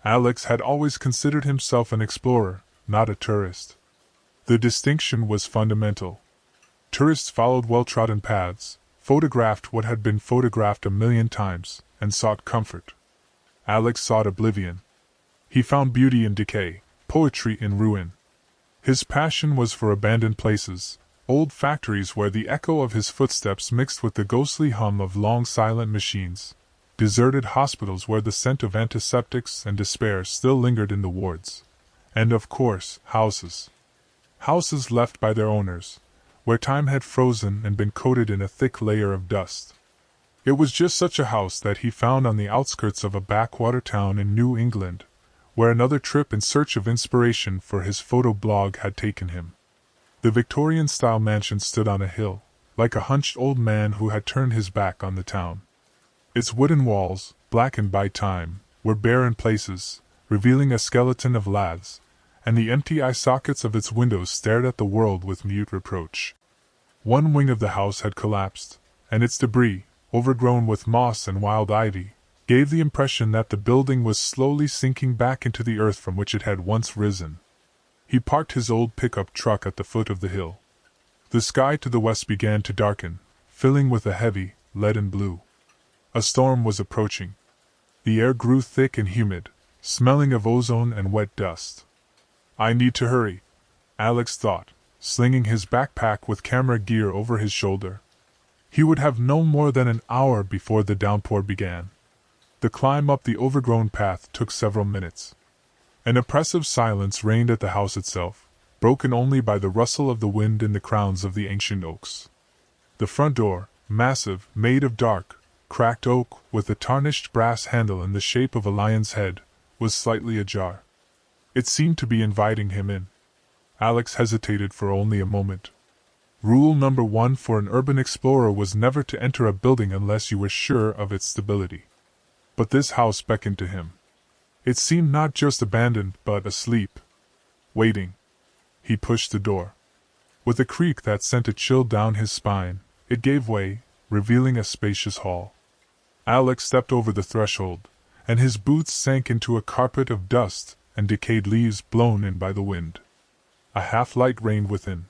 Alex had always considered himself an explorer, not a tourist. The distinction was fundamental. Tourists followed well-trodden paths, photographed what had been photographed a million times, and sought comfort. Alex sought oblivion. He found beauty in decay, poetry in ruin. His passion was for abandoned places, old factories where the echo of his footsteps mixed with the ghostly hum of long silent machines, deserted hospitals where the scent of antiseptics and despair still lingered in the wards, and of course, houses. Houses left by their owners, where time had frozen and been coated in a thick layer of dust. It was just such a house that he found on the outskirts of a backwater town in New England, where another trip in search of inspiration for his photo blog had taken him. The Victorian-style mansion stood on a hill, like a hunched old man who had turned his back on the town. Its wooden walls, blackened by time, were bare in places, revealing a skeleton of laths, and the empty eye sockets of its windows stared at the world with mute reproach. One wing of the house had collapsed, and its debris, overgrown with moss and wild ivy, gave the impression that the building was slowly sinking back into the earth from which it had once risen. He parked his old pickup truck at the foot of the hill. The sky to the west began to darken, filling with a heavy, leaden blue. A storm was approaching. The air grew thick and humid, smelling of ozone and wet dust. "I need to hurry," Alex thought, slinging his backpack with camera gear over his shoulder. He would have no more than an hour before the downpour began. The climb up the overgrown path took several minutes. An oppressive silence reigned at the house itself, broken only by the rustle of the wind in the crowns of the ancient oaks. The front door, massive, made of dark, cracked oak with a tarnished brass handle in the shape of a lion's head, was slightly ajar. It seemed to be inviting him in. Alex hesitated for only a moment. Rule number 1 for an urban explorer was never to enter a building unless you were sure of its stability. But this house beckoned to him. It seemed not just abandoned, but asleep. Waiting. He pushed the door. With a creak that sent a chill down his spine, it gave way, revealing a spacious hall. Alex stepped over the threshold, and his boots sank into a carpet of dust and decayed leaves blown in by the wind. A half-light reigned within.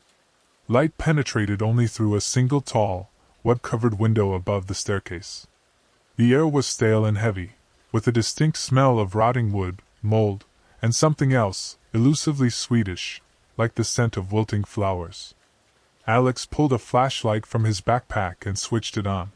Light penetrated only through a single tall, web-covered window above the staircase. The air was stale and heavy, with a distinct smell of rotting wood, mold, and something else, elusively Swedish, like the scent of wilting flowers. Alex pulled a flashlight from his backpack and switched it on.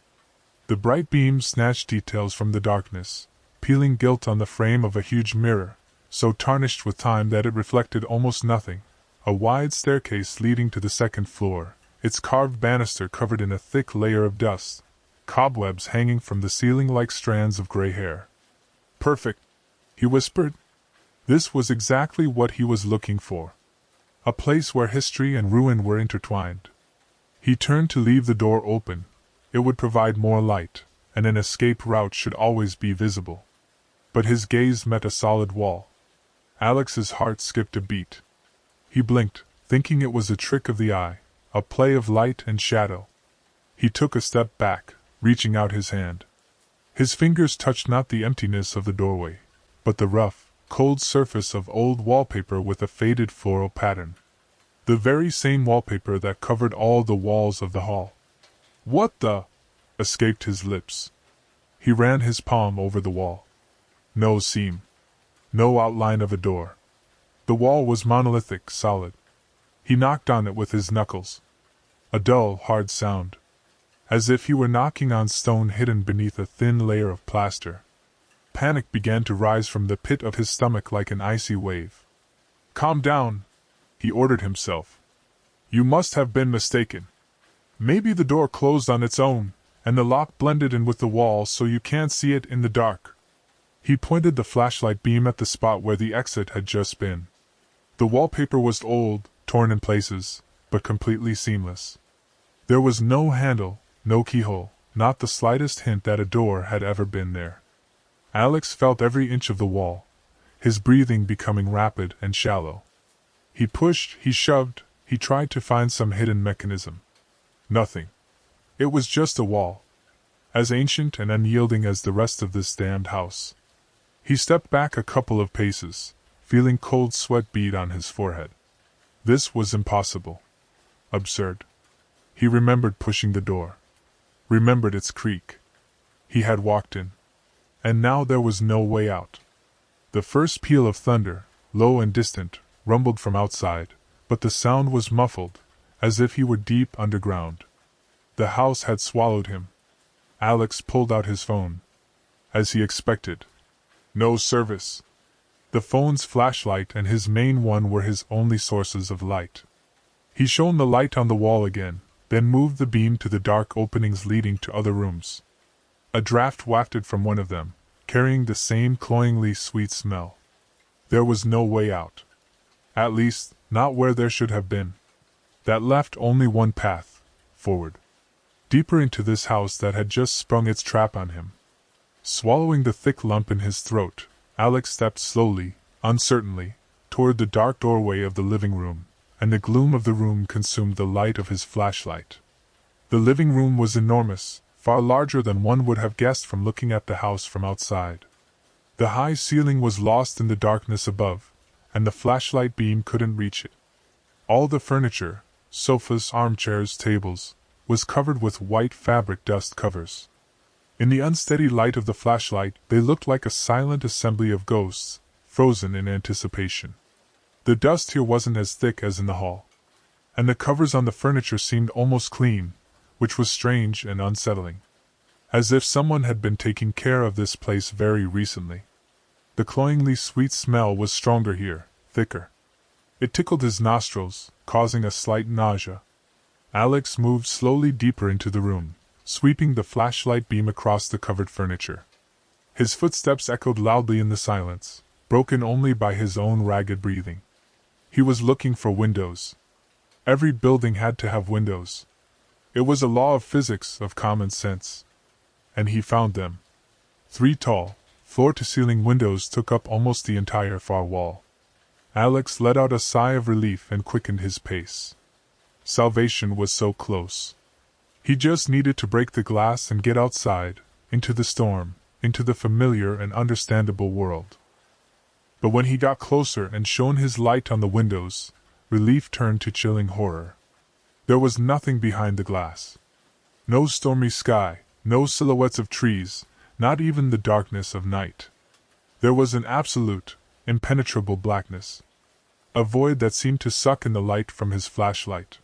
The bright beam snatched details from the darkness, peeling gilt on the frame of a huge mirror, so tarnished with time that it reflected almost nothing. A wide staircase leading to the second floor, its carved banister covered in a thick layer of dust, cobwebs hanging from the ceiling like strands of gray hair. "Perfect," he whispered. This was exactly what he was looking for. A place where history and ruin were intertwined. He turned to leave the door open. It would provide more light, and an escape route should always be visible. But his gaze met a solid wall. Alex's heart skipped a beat. He blinked, thinking it was a trick of the eye, a play of light and shadow. He took a step back, reaching out his hand. His fingers touched not the emptiness of the doorway, but the rough, cold surface of old wallpaper with a faded floral pattern. The very same wallpaper that covered all the walls of the hall. "What the?" escaped his lips. He ran his palm over the wall. No seam. No outline of a door. The wall was monolithic, solid. He knocked on it with his knuckles. A dull, hard sound. As if he were knocking on stone hidden beneath a thin layer of plaster. Panic began to rise from the pit of his stomach like an icy wave. "Calm down," he ordered himself. "You must have been mistaken. Maybe the door closed on its own, and the lock blended in with the wall so you can't see it in the dark." He pointed the flashlight beam at the spot where the exit had just been. The wallpaper was old, torn in places, but completely seamless. There was no handle, no keyhole, not the slightest hint that a door had ever been there. Alex felt every inch of the wall, his breathing becoming rapid and shallow. He pushed, he shoved, he tried to find some hidden mechanism. Nothing. It was just a wall, as ancient and unyielding as the rest of this damned house. He stepped back a couple of paces, feeling cold sweat bead on his forehead. This was impossible. Absurd. He remembered pushing the door. Remembered its creak. He had walked in. And now there was no way out. The first peal of thunder, low and distant, rumbled from outside, but the sound was muffled, as if he were deep underground. The house had swallowed him. Alex pulled out his phone. As he expected. No service. The phone's flashlight and his main one were his only sources of light. He shone the light on the wall again, then moved the beam to the dark openings leading to other rooms. A draft wafted from one of them, carrying the same cloyingly sweet smell. There was no way out. At least, not where there should have been. That left only one path, forward. Deeper into this house that had just sprung its trap on him. Swallowing the thick lump in his throat, Alex stepped slowly, uncertainly, toward the dark doorway of the living room, and the gloom of the room consumed the light of his flashlight. The living room was enormous, far larger than one would have guessed from looking at the house from outside. The high ceiling was lost in the darkness above, and the flashlight beam couldn't reach it. All the furniture, sofas, armchairs, tables, was covered with white fabric dust covers. In the unsteady light of the flashlight, they looked like a silent assembly of ghosts, frozen in anticipation. The dust here wasn't as thick as in the hall, and the covers on the furniture seemed almost clean, which was strange and unsettling. As if someone had been taking care of this place very recently. The cloyingly sweet smell was stronger here, thicker. It tickled his nostrils, causing a slight nausea. Alex moved slowly deeper into the room, sweeping the flashlight beam across the covered furniture. His footsteps echoed loudly in the silence, broken only by his own ragged breathing. He was looking for windows. Every building had to have windows. It was a law of physics, of common sense. And he found them. 3 tall, floor-to-ceiling windows took up almost the entire far wall. Alex let out a sigh of relief and quickened his pace. Salvation was so close. He just needed to break the glass and get outside, into the storm, into the familiar and understandable world. But when he got closer and shone his light on the windows, relief turned to chilling horror. There was nothing behind the glass. No stormy sky, no silhouettes of trees, not even the darkness of night. There was an absolute, impenetrable blackness. A void that seemed to suck in the light from his flashlight.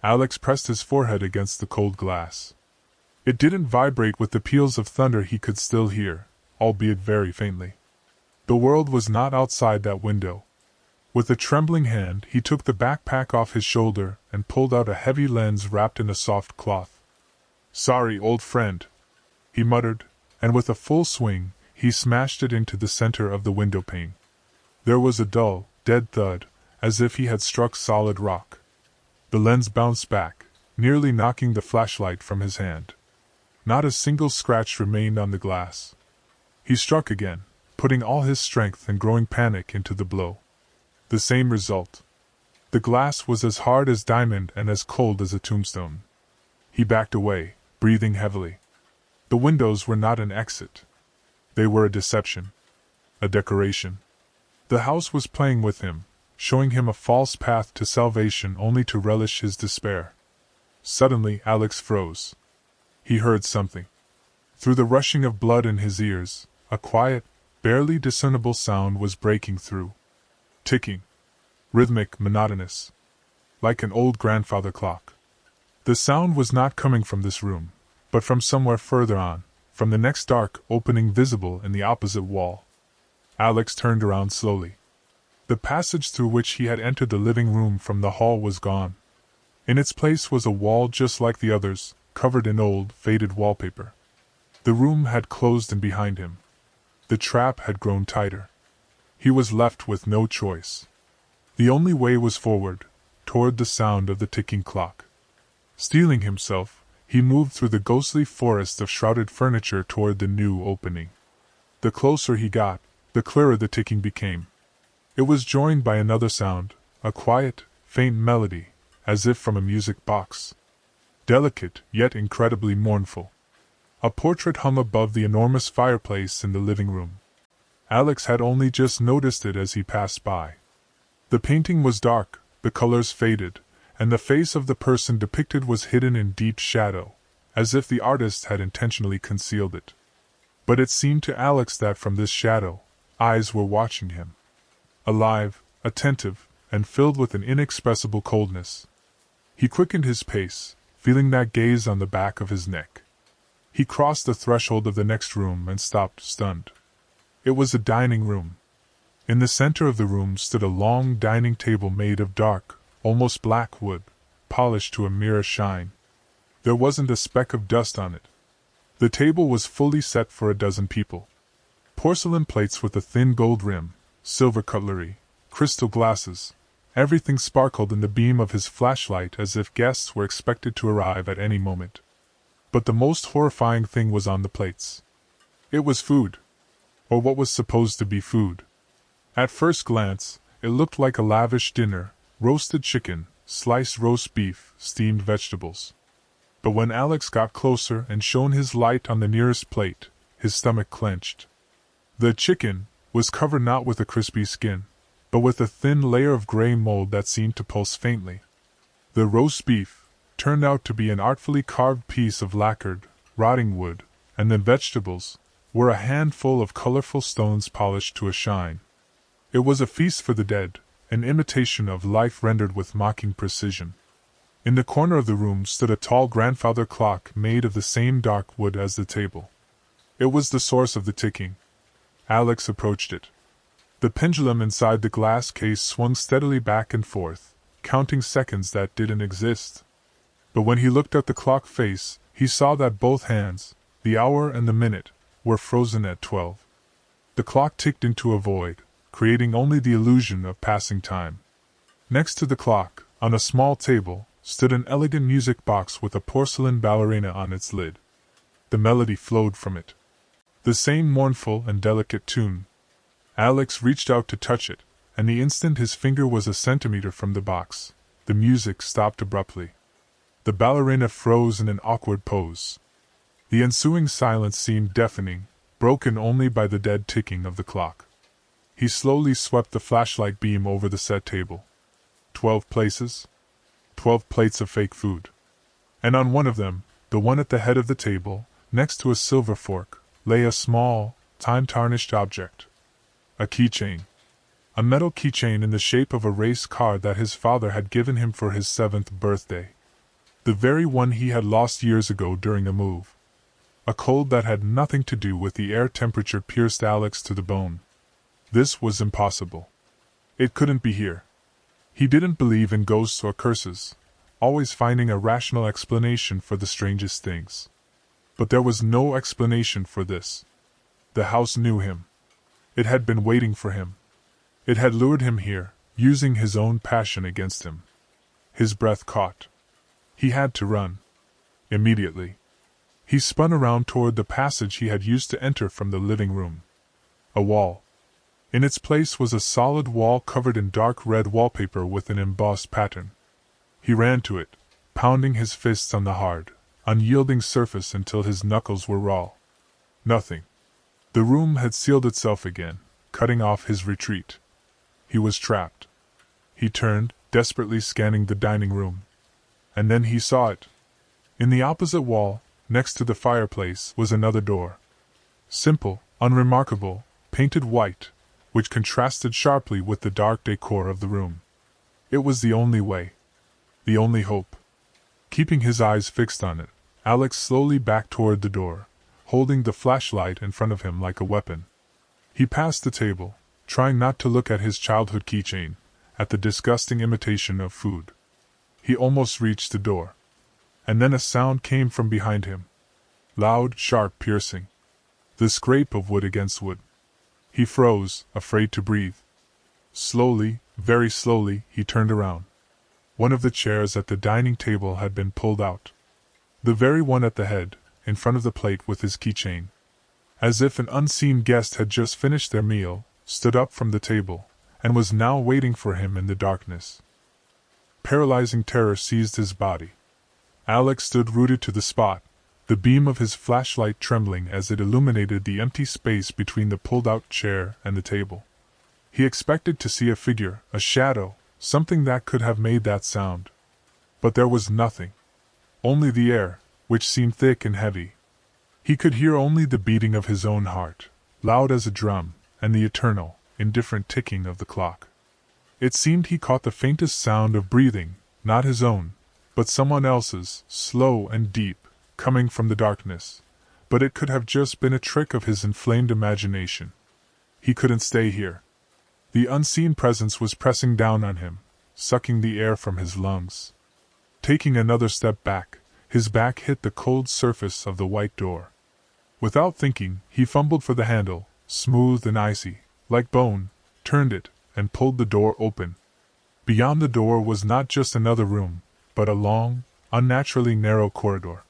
Alex pressed his forehead against the cold glass. It didn't vibrate with the peals of thunder he could still hear, albeit very faintly. The world was not outside that window. With a trembling hand, he took the backpack off his shoulder and pulled out a heavy lens wrapped in a soft cloth. "Sorry, old friend," he muttered, and with a full swing, he smashed it into the center of the window pane. There was a dull, dead thud, as if he had struck solid rock. The lens bounced back, nearly knocking the flashlight from his hand. Not a single scratch remained on the glass. He struck again, putting all his strength and growing panic into the blow. The same result. The glass was as hard as diamond and as cold as a tombstone. He backed away, breathing heavily. The windows were not an exit. They were a deception. A decoration. The house was playing with him, showing him a false path to salvation only to relish his despair. Suddenly Alex froze. He heard something. Through the rushing of blood in his ears, a quiet, barely discernible sound was breaking through. Ticking. Rhythmic, monotonous. Like an old grandfather clock. The sound was not coming from this room, but from somewhere further on, from the next dark opening visible in the opposite wall. Alex turned around slowly. The passage through which he had entered the living room from the hall was gone. In its place was a wall just like the others, covered in old, faded wallpaper. The room had closed in behind him. The trap had grown tighter. He was left with no choice. The only way was forward, toward the sound of the ticking clock. Steeling himself, he moved through the ghostly forest of shrouded furniture toward the new opening. The closer he got, the clearer the ticking became. It was joined by another sound, a quiet, faint melody, as if from a music box. Delicate, yet incredibly mournful. A portrait hung above the enormous fireplace in the living room. Alex had only just noticed it as he passed by. The painting was dark, the colors faded, and the face of the person depicted was hidden in deep shadow, as if the artist had intentionally concealed it. But it seemed to Alex that from this shadow, eyes were watching him. Alive, attentive, and filled with an inexpressible coldness. He quickened his pace, feeling that gaze on the back of his neck. He crossed the threshold of the next room and stopped, stunned. It was a dining room. In the center of the room stood a long dining table made of dark, almost black wood, polished to a mirror shine. There wasn't a speck of dust on it. The table was fully set for 12 people. Porcelain plates with a thin gold rim, silver cutlery, crystal glasses, everything sparkled in the beam of his flashlight as if guests were expected to arrive at any moment. But the most horrifying thing was on the plates. It was food. Or what was supposed to be food. At first glance, it looked like a lavish dinner: roasted chicken, sliced roast beef, steamed vegetables. But when Alex got closer and shone his light on the nearest plate, his stomach clenched. The chicken was covered not with a crispy skin, but with a thin layer of gray mold that seemed to pulse faintly. The roast beef turned out to be an artfully carved piece of lacquered, rotting wood, and the vegetables were a handful of colorful stones polished to a shine. It was a feast for the dead, an imitation of life rendered with mocking precision. In the corner of the room stood a tall grandfather clock made of the same dark wood as the table. It was the source of the ticking. Alex approached it. The pendulum inside the glass case swung steadily back and forth, counting seconds that didn't exist. But when he looked at the clock face, he saw that both hands, the hour and the minute, were frozen at 12. The clock ticked into a void, creating only the illusion of passing time. Next to the clock, on a small table, stood an elegant music box with a porcelain ballerina on its lid. The melody flowed from it. The same mournful and delicate tune. Alex reached out to touch it, and the instant his finger was a centimeter from the box, the music stopped abruptly. The ballerina froze in an awkward pose. The ensuing silence seemed deafening, broken only by the dead ticking of the clock. He slowly swept the flashlight beam over the set table. 12 places. 12 plates of fake food. And on one of them, the one at the head of the table, next to a silver fork, lay a small, time-tarnished object. A keychain. A metal keychain in the shape of a race car that his father had given him for his 7th birthday. The very one he had lost years ago during a move. A cold that had nothing to do with the air temperature pierced Alex to the bone. This was impossible. It couldn't be here. He didn't believe in ghosts or curses, always finding a rational explanation for the strangest things. But there was no explanation for this. The house knew him. It had been waiting for him. It had lured him here, using his own passion against him. His breath caught. He had to run. Immediately. He spun around toward the passage he had used to enter from the living room. A wall. In its place was a solid wall covered in dark red wallpaper with an embossed pattern. He ran to it, pounding his fists on the hard, unyielding surface until his knuckles were raw. Nothing. The room had sealed itself again, cutting off his retreat. He was trapped. He turned, desperately scanning the dining room. And then he saw it. In the opposite wall, next to the fireplace, was another door. Simple, unremarkable, painted white, which contrasted sharply with the dark decor of the room. It was the only way. The only hope. Keeping his eyes fixed on it, Alex slowly backed toward the door, holding the flashlight in front of him like a weapon. He passed the table, trying not to look at his childhood keychain, at the disgusting imitation of food. He almost reached the door. And then a sound came from behind him. Loud, sharp, piercing. The scrape of wood against wood. He froze, afraid to breathe. Slowly, very slowly, he turned around. One of the chairs at the dining table had been pulled out. The very one at the head, in front of the plate with his keychain. As if an unseen guest had just finished their meal, stood up from the table, and was now waiting for him in the darkness. Paralyzing terror seized his body. Alex stood rooted to the spot, the beam of his flashlight trembling as it illuminated the empty space between the pulled-out chair and the table. He expected to see a figure, a shadow, something that could have made that sound. But there was nothing. Only the air, which seemed thick and heavy. He could hear only the beating of his own heart, loud as a drum, and the eternal, indifferent ticking of the clock. It seemed he caught the faintest sound of breathing, not his own, but someone else's, slow and deep, coming from the darkness. But it could have just been a trick of his inflamed imagination. He couldn't stay here. The unseen presence was pressing down on him, sucking the air from his lungs. Taking another step back, his back hit the cold surface of the white door. Without thinking, he fumbled for the handle, smooth and icy, like bone, turned it, and pulled the door open. Beyond the door was not just another room, but a long, unnaturally narrow corridor.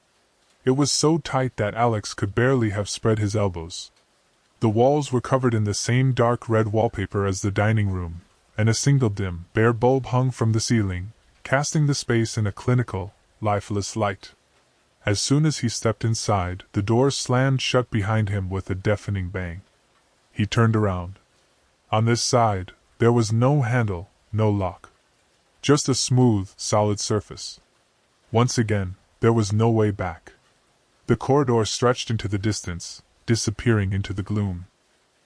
It was so tight that Alex could barely have spread his elbows. The walls were covered in the same dark red wallpaper as the dining room, and a single dim, bare bulb hung from the ceiling, casting the space in a clinical, lifeless light. As soon as he stepped inside, the door slammed shut behind him with a deafening bang. He turned around. On this side, there was no handle, no lock. Just a smooth, solid surface. Once again, there was no way back. The corridor stretched into the distance, disappearing into the gloom.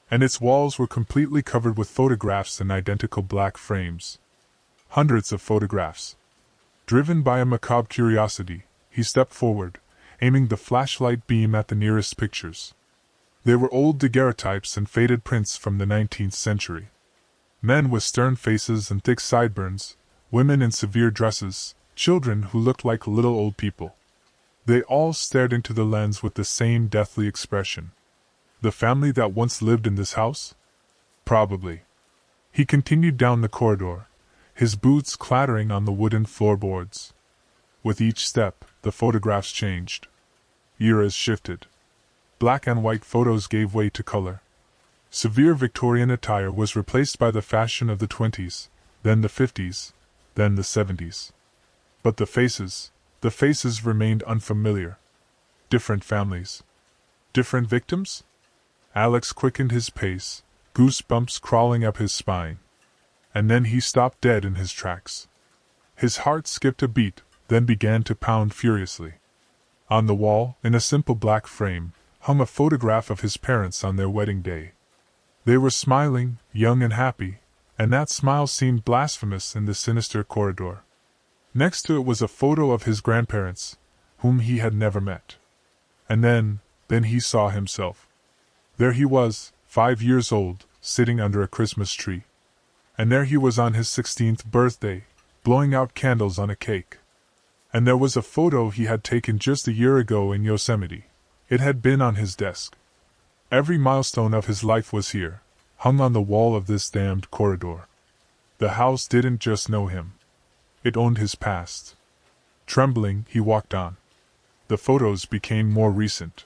And its walls were completely covered with photographs in identical black frames. Hundreds of photographs. Driven by a macabre curiosity, he stepped forward, aiming the flashlight beam at the nearest pictures. They were old daguerreotypes and faded prints from the 19th century. Men with stern faces and thick sideburns, women in severe dresses, children who looked like little old people. They all stared into the lens with the same deathly expression. The family that once lived in this house? Probably. He continued down the corridor, his boots clattering on the wooden floorboards. With each step, the photographs changed. Eras shifted. Black and white photos gave way to color. Severe Victorian attire was replaced by the fashion of the 20s, then the 50s, then the 70s. But the faces remained unfamiliar. Different families. Different victims? Alex quickened his pace, goosebumps crawling up his spine. And then he stopped dead in his tracks. His heart skipped a beat, then began to pound furiously. On the wall, in a simple black frame, hung a photograph of his parents on their wedding day. They were smiling, young and happy, and that smile seemed blasphemous in the sinister corridor. Next to it was a photo of his grandparents, whom he had never met. And then he saw himself. There he was, 5 years old, sitting under a Christmas tree. And there he was on his 16th birthday, blowing out candles on a cake. And there was a photo he had taken just a year ago in Yosemite. It had been on his desk. Every milestone of his life was here, hung on the wall of this damned corridor. The house didn't just know him. It owned his past. Trembling, he walked on. The photos became more recent.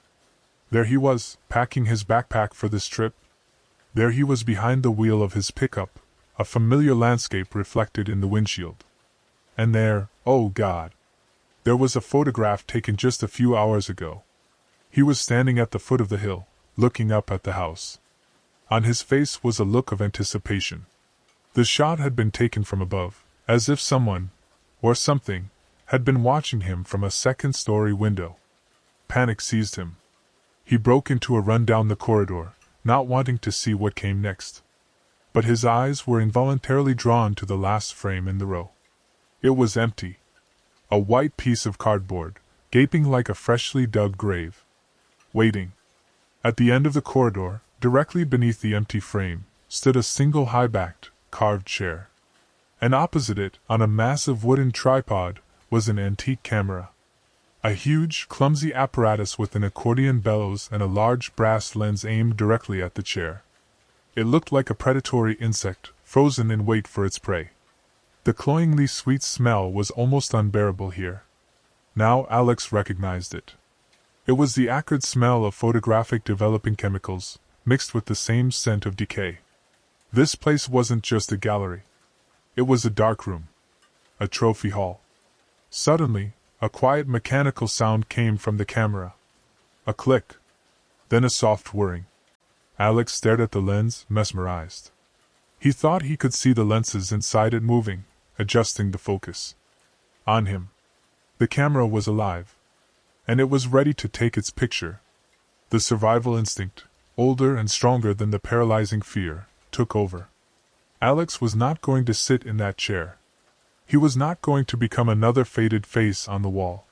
There he was, packing his backpack for this trip. There he was behind the wheel of his pickup, a familiar landscape reflected in the windshield. And there, oh God! There was a photograph taken just a few hours ago. He was standing at the foot of the hill, looking up at the house. On his face was a look of anticipation. The shot had been taken from above, as if someone, or something, had been watching him from a second-story window. Panic seized him. He broke into a run down the corridor, not wanting to see what came next. But his eyes were involuntarily drawn to the last frame in the row. It was empty. A white piece of cardboard, gaping like a freshly dug grave. Waiting. At the end of the corridor, directly beneath the empty frame, stood a single high-backed, carved chair. And opposite it, on a massive wooden tripod, was an antique camera. A huge, clumsy apparatus with an accordion bellows and a large brass lens aimed directly at the chair. It looked like a predatory insect, frozen in wait for its prey. The cloyingly sweet smell was almost unbearable here. Now Alex recognized it. It was the acrid smell of photographic developing chemicals, mixed with the same scent of decay. This place wasn't just a gallery. It was a darkroom. A trophy hall. Suddenly, a quiet mechanical sound came from the camera, A click. Then a soft whirring. Alex stared at the lens, mesmerized. He thought he could see the lenses inside it moving, adjusting the focus. On him. The camera was alive. And it was ready to take its picture. The survival instinct, older and stronger than the paralyzing fear, took over. Alex was not going to sit in that chair. He was not going to become another faded face on the wall.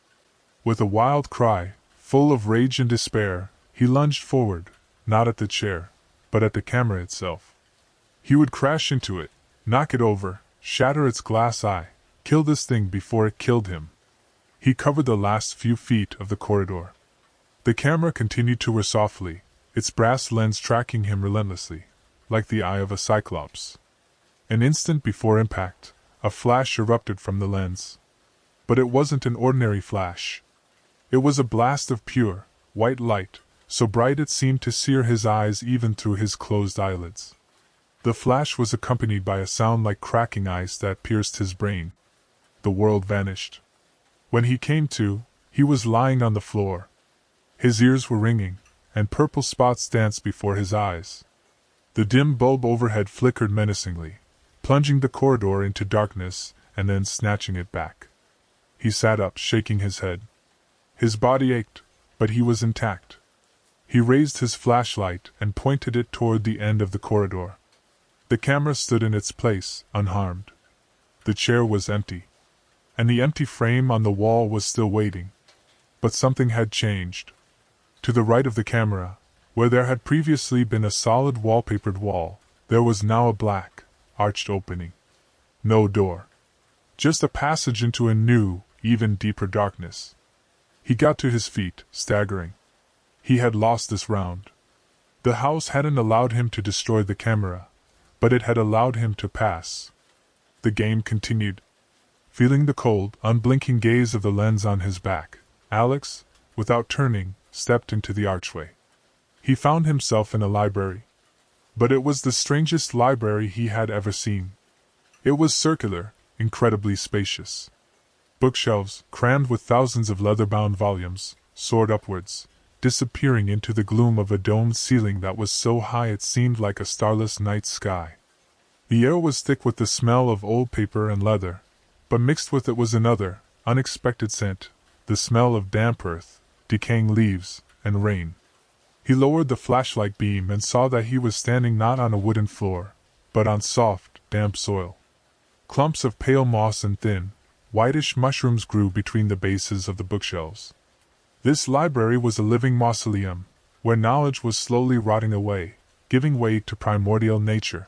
With a wild cry, full of rage and despair, he lunged forward, not at the chair, but at the camera itself. He would crash into it, knock it over, shatter its glass eye, kill this thing before it killed him. He covered the last few feet of the corridor. The camera continued to whir softly, its brass lens tracking him relentlessly, like the eye of a cyclops. An instant before impact, a flash erupted from the lens. But it wasn't an ordinary flash. It was a blast of pure, white light, so bright it seemed to sear his eyes even through his closed eyelids. The flash was accompanied by a sound like cracking ice that pierced his brain. The world vanished. When he came to, he was lying on the floor. His ears were ringing, and purple spots danced before his eyes. The dim bulb overhead flickered menacingly, plunging the corridor into darkness and then snatching it back. He sat up, shaking his head. His body ached, but he was intact. He raised his flashlight and pointed it toward the end of the corridor. The camera stood in its place, unharmed. The chair was empty. And the empty frame on the wall was still waiting. But something had changed. To the right of the camera, where there had previously been a solid wallpapered wall, there was now a black, arched opening. No door. Just a passage into a new, even deeper darkness. He got to his feet, staggering. He had lost this round. The house hadn't allowed him to destroy the camera, but it had allowed him to pass. The game continued. Feeling the cold, unblinking gaze of the lens on his back, Alex, without turning, stepped into the archway. He found himself in a library. But it was the strangest library he had ever seen. It was circular, incredibly spacious. Bookshelves, crammed with thousands of leather-bound volumes, soared upwards, disappearing into the gloom of a domed ceiling that was so high it seemed like a starless night sky. The air was thick with the smell of old paper and leather, but mixed with it was another, unexpected scent, the smell of damp earth, decaying leaves, and rain. He lowered the flashlight beam and saw that he was standing not on a wooden floor, but on soft, damp soil. Clumps of pale moss and thin, whitish mushrooms grew between the bases of the bookshelves. This library was a living mausoleum, where knowledge was slowly rotting away, giving way to primordial nature.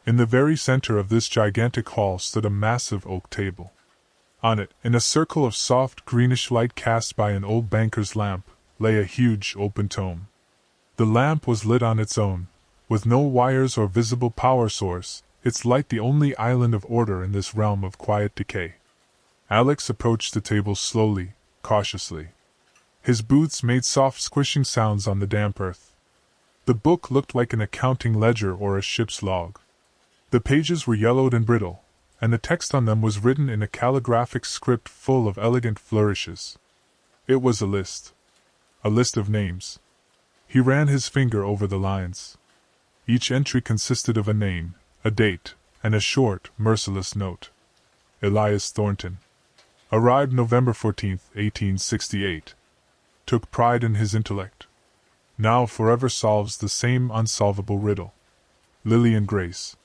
In the very center of this gigantic hall stood a massive oak table. On it, in a circle of soft greenish light cast by an old banker's lamp, lay a huge open tome. The lamp was lit on its own, with no wires or visible power source, its light the only island of order in this realm of quiet decay. Alex approached the table slowly, cautiously. His boots made soft squishing sounds on the damp earth. The book looked like an accounting ledger or a ship's log. The pages were yellowed and brittle, and the text on them was written in a calligraphic script full of elegant flourishes. It was a list. A list of names. He ran his finger over the lines. Each entry consisted of a name, a date, and a short, merciless note. Elias Thornton. Arrived November 14, 1868. Took pride in his intellect. Now forever solves the same unsolvable riddle. Lillian Grace.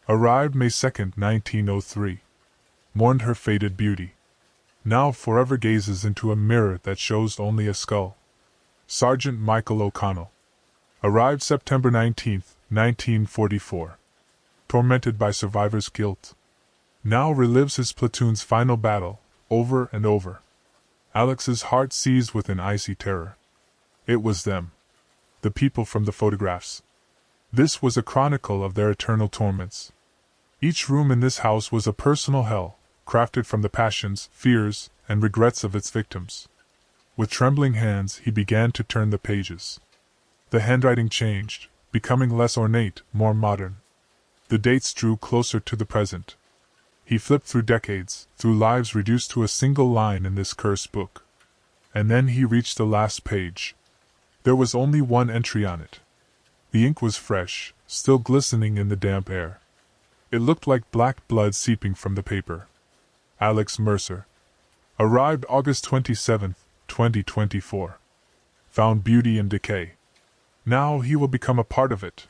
Arrived May 2, 1903. Mourned her faded beauty. Now forever gazes into a mirror that shows only a skull. Sergeant Michael O'Connell. Arrived September 19, 1944. Tormented by survivor's guilt. Now relives his platoon's final battle, over and over. Alex's heart seized with an icy terror. It was them. The people from the photographs. This was a chronicle of their eternal torments. Each room in this house was a personal hell, crafted from the passions, fears, and regrets of its victims. With trembling hands he began to turn the pages. The handwriting changed, becoming less ornate, more modern. The dates drew closer to the present. He flipped through decades, through lives reduced to a single line in this cursed book. and then he reached the last page. There was only one entry on it. The ink was fresh, still glistening in the damp air. It looked like black blood seeping from the paper. Alex Mercer. Arrived August 27, 2024. Found beauty in decay. Now he will become a part of it.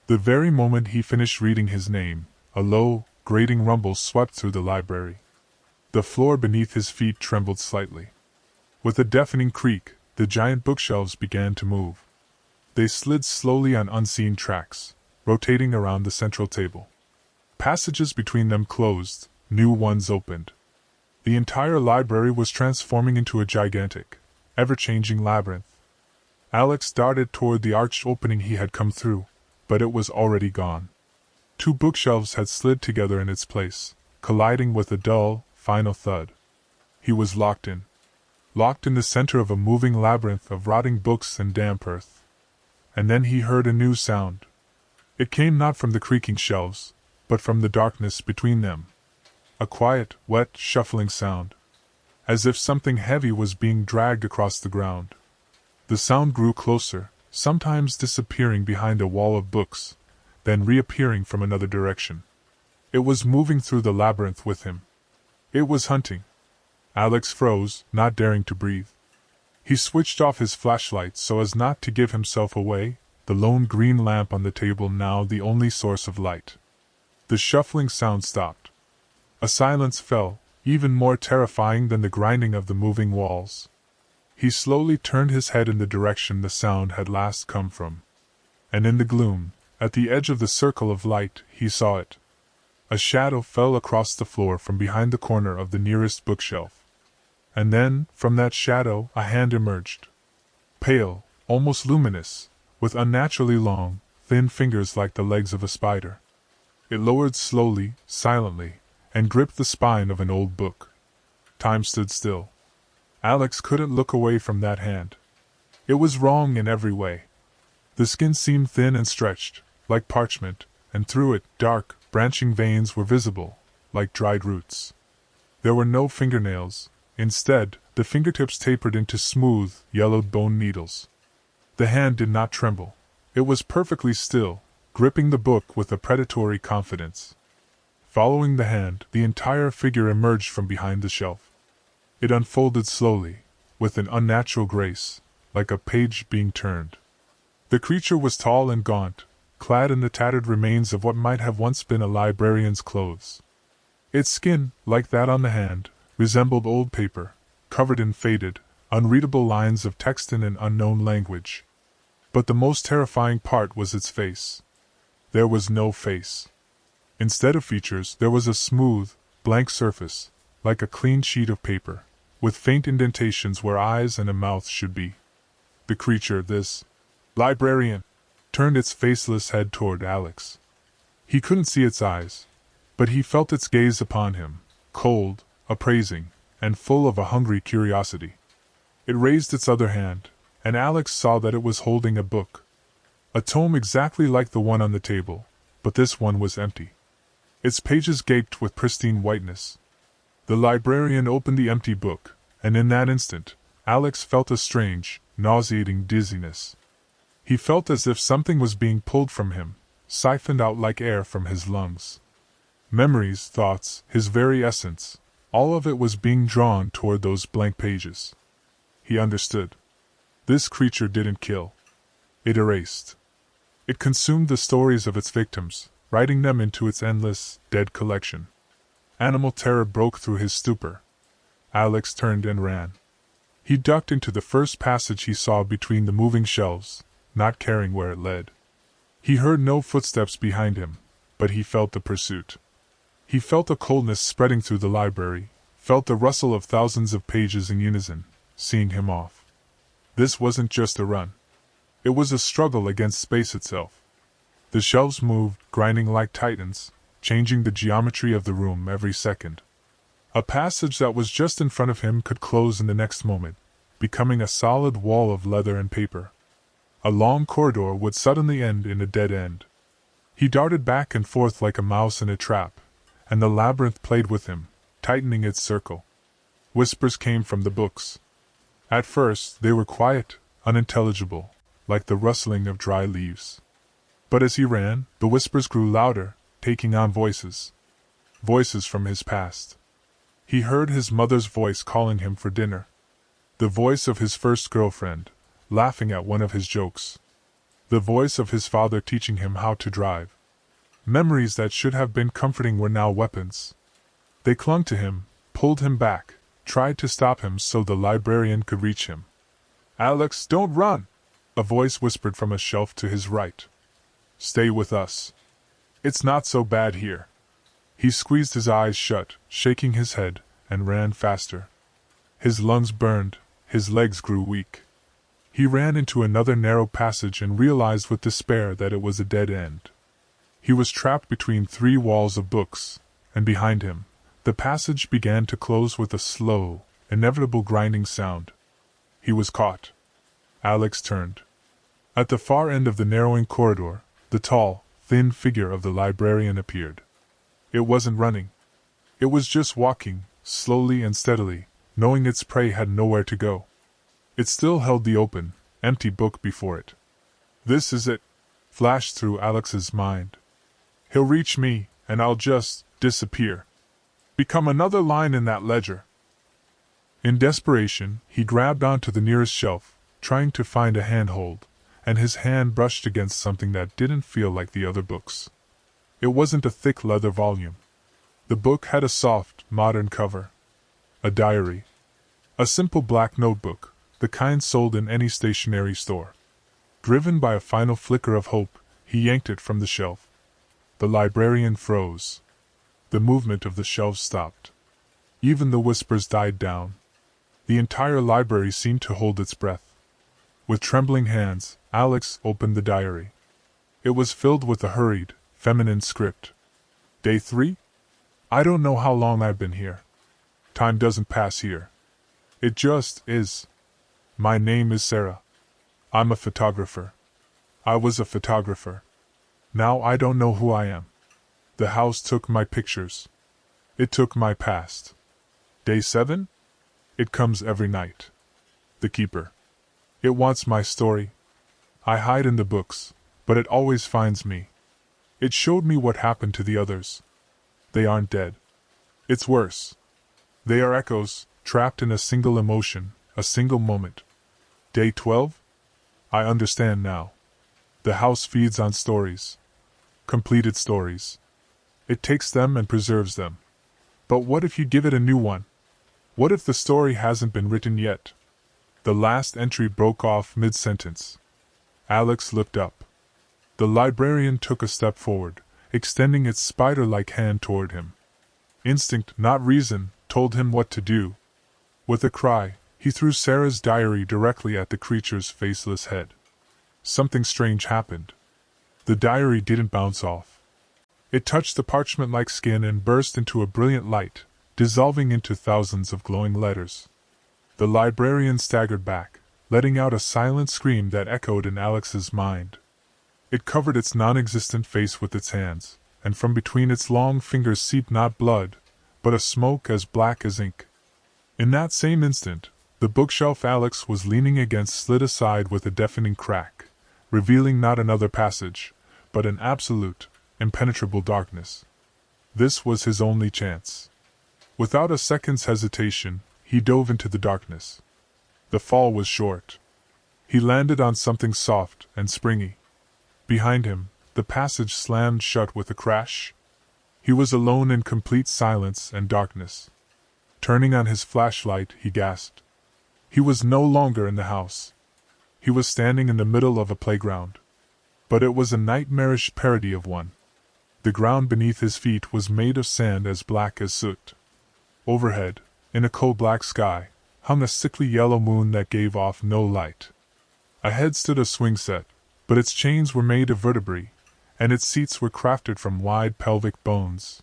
The very moment he finished reading his name, a low, grating rumble swept through the library. The floor beneath his feet trembled slightly. With a deafening creak, the giant bookshelves began to move. They slid slowly on unseen tracks, rotating around the central table. Passages between them closed, new ones opened. The entire library was transforming into a gigantic, ever-changing labyrinth. Alex darted toward the arched opening he had come through, but it was already gone. 2 bookshelves had slid together in its place, colliding with a dull, final thud. He was locked in the center of a moving labyrinth of rotting books and damp earth. And then he heard a new sound. It came not from the creaking shelves, but from the darkness between them. A quiet, wet, shuffling sound, as if something heavy was being dragged across the ground. The sound grew closer, sometimes disappearing behind a wall of books, then reappearing from another direction. It was moving through the labyrinth with him. It was hunting. Alex froze, not daring to breathe. He switched off his flashlight so as not to give himself away, the lone green lamp on the table now the only source of light. The shuffling sound stopped. A silence fell, even more terrifying than the grinding of the moving walls. He slowly turned his head in the direction the sound had last come from. And in the gloom, at the edge of the circle of light, he saw it. A shadow fell across the floor from behind the corner of the nearest bookshelf. And then, from that shadow, a hand emerged. Pale, almost luminous, with unnaturally long, thin fingers like the legs of a spider. It lowered slowly, silently, and gripped the spine of an old book. Time stood still. Alex couldn't look away from that hand. It was wrong in every way. The skin seemed thin and stretched, like parchment, and through it, dark, branching veins were visible, like dried roots. There were no fingernails. Instead, the fingertips tapered into smooth, yellowed bone needles. The hand did not tremble. It was perfectly still, gripping the book with a predatory confidence. Following the hand, the entire figure emerged from behind the shelf. It unfolded slowly, with an unnatural grace, like a page being turned. The creature was tall and gaunt, clad in the tattered remains of what might have once been a librarian's clothes. Its skin, like that on the hand, resembled old paper, covered in faded, unreadable lines of text in an unknown language. But the most terrifying part was its face. There was no face. Instead of features, there was a smooth, blank surface, like a clean sheet of paper, with faint indentations where eyes and a mouth should be. The creature, this librarian, turned its faceless head toward Alex. He couldn't see its eyes, but he felt its gaze upon him, cold, appraising, and full of a hungry curiosity. It raised its other hand, and Alex saw that it was holding a book. A tome exactly like the one on the table, but this one was empty. Its pages gaped with pristine whiteness. The librarian opened the empty book, and in that instant, Alex felt a strange, nauseating dizziness. He felt as if something was being pulled from him, siphoned out like air from his lungs. Memories, thoughts, his very essence, all of it was being drawn toward those blank pages. He understood. This creature didn't kill. It erased. It consumed the stories of its victims, writing them into its endless, dead collection. Animal terror broke through his stupor. Alex turned and ran. He ducked into the first passage he saw between the moving shelves, not caring where it led. He heard no footsteps behind him, but he felt the pursuit. He felt a coldness spreading through the library, felt the rustle of thousands of pages in unison, seeing him off. This wasn't just a run. It was a struggle against space itself. The shelves moved, grinding like titans, changing the geometry of the room every second. A passage that was just in front of him could close in the next moment, becoming a solid wall of leather and paper. A long corridor would suddenly end in a dead end. He darted back and forth like a mouse in a trap, and the labyrinth played with him, tightening its circle. Whispers came from the books. At first, they were quiet, unintelligible, like the rustling of dry leaves. But as he ran, the whispers grew louder, taking on voices. Voices from his past. He heard his mother's voice calling him for dinner. The voice of his first girlfriend, laughing at one of his jokes. The voice of his father teaching him how to drive. Memories that should have been comforting were now weapons. They clung to him, pulled him back, tried to stop him so the librarian could reach him. "Alex, don't run!" a voice whispered from a shelf to his right. "Stay with us. It's not so bad here." He squeezed his eyes shut, shaking his head, and ran faster. His lungs burned, his legs grew weak. He ran into another narrow passage and realized with despair that it was a dead end. He was trapped between 3 walls of books, and behind him, the passage began to close with a slow, inevitable grinding sound. He was caught. Alex turned. At the far end of the narrowing corridor, the tall, thin figure of the librarian appeared. It wasn't running. It was just walking, slowly and steadily, knowing its prey had nowhere to go. It still held the open, empty book before it. "This is it," flashed through Alex's mind. "He'll reach me, and I'll just disappear. Become another line in that ledger." In desperation, he grabbed onto the nearest shelf, trying to find a handhold, and his hand brushed against something that didn't feel like the other books. It wasn't a thick leather volume. The book had a soft, modern cover. A diary. A simple black notebook, the kind sold in any stationery store. Driven by a final flicker of hope, he yanked it from the shelf. The librarian froze. The movement of the shelves stopped. Even the whispers died down. The entire library seemed to hold its breath. With trembling hands, Alex opened the diary. It was filled with a hurried, feminine script. "Day 3? I don't know how long I've been here. Time doesn't pass here. It just is. My name is Sarah. I'm a photographer. I was a photographer. Now I don't know who I am. The house took my pictures. It took my past. Day 7? It comes every night. The keeper. It wants my story. I hide in the books, but it always finds me. It showed me what happened to the others. They aren't dead. It's worse. They are echoes, trapped in a single emotion, a single moment. Day 12? I understand now. The house feeds on stories. Completed stories. It takes them and preserves them. But what if you give it a new one? What if the story hasn't been written yet?" The last entry broke off mid-sentence. Alex looked up. The librarian took a step forward, extending its spider-like hand toward him. Instinct, not reason, told him what to do. With a cry, he threw Sarah's diary directly at the creature's faceless head. Something strange happened. The diary didn't bounce off. It touched the parchment-like skin and burst into a brilliant light, dissolving into thousands of glowing letters. The librarian staggered back, letting out a silent scream that echoed in Alex's mind. It covered its non-existent face with its hands, and from between its long fingers seeped not blood, but a smoke as black as ink. In that same instant, the bookshelf Alex was leaning against slid aside with a deafening crack, revealing not another passage, but an absolute, impenetrable darkness. This was his only chance. Without a second's hesitation, he dove into the darkness. The fall was short. He landed on something soft and springy. Behind him, the passage slammed shut with a crash. He was alone in complete silence and darkness. Turning on his flashlight, he gasped. He was no longer in the house. He was standing in the middle of a playground. But it was a nightmarish parody of one. The ground beneath his feet was made of sand as black as soot. Overhead, in a coal-black sky, hung a sickly yellow moon that gave off no light. Ahead stood a swing set, but its chains were made of vertebrae, and its seats were crafted from wide pelvic bones.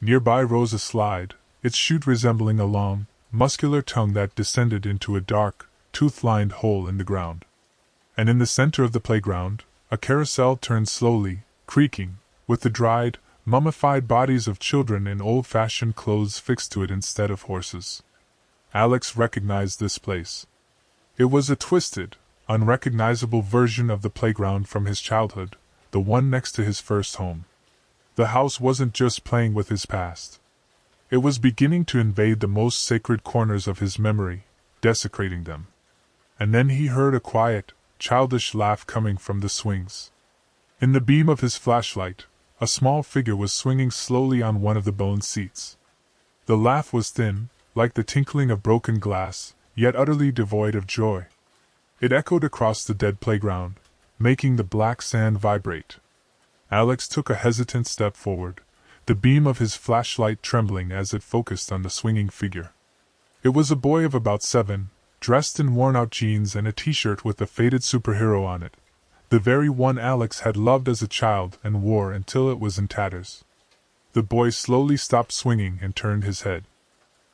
Nearby rose a slide, its chute resembling a long, muscular tongue that descended into a dark, tooth-lined hole in the ground. And in the center of the playground, a carousel turned slowly, creaking, with the dried, mummified bodies of children in old-fashioned clothes fixed to it instead of horses. Alex recognized this place. It was a twisted, unrecognizable version of the playground from his childhood, the one next to his first home. The house wasn't just playing with his past. It was beginning to invade the most sacred corners of his memory, desecrating them. And then he heard a quiet, childish laugh coming from the swings. In the beam of his flashlight, a small figure was swinging slowly on one of the bone seats. The laugh was thin, like the tinkling of broken glass, yet utterly devoid of joy. It echoed across the dead playground, making the black sand vibrate. Alex took a hesitant step forward, the beam of his flashlight trembling as it focused on the swinging figure. It was a boy of about 7, dressed in worn-out jeans and a t-shirt with a faded superhero on it, the very one Alex had loved as a child and wore until it was in tatters. The boy slowly stopped swinging and turned his head.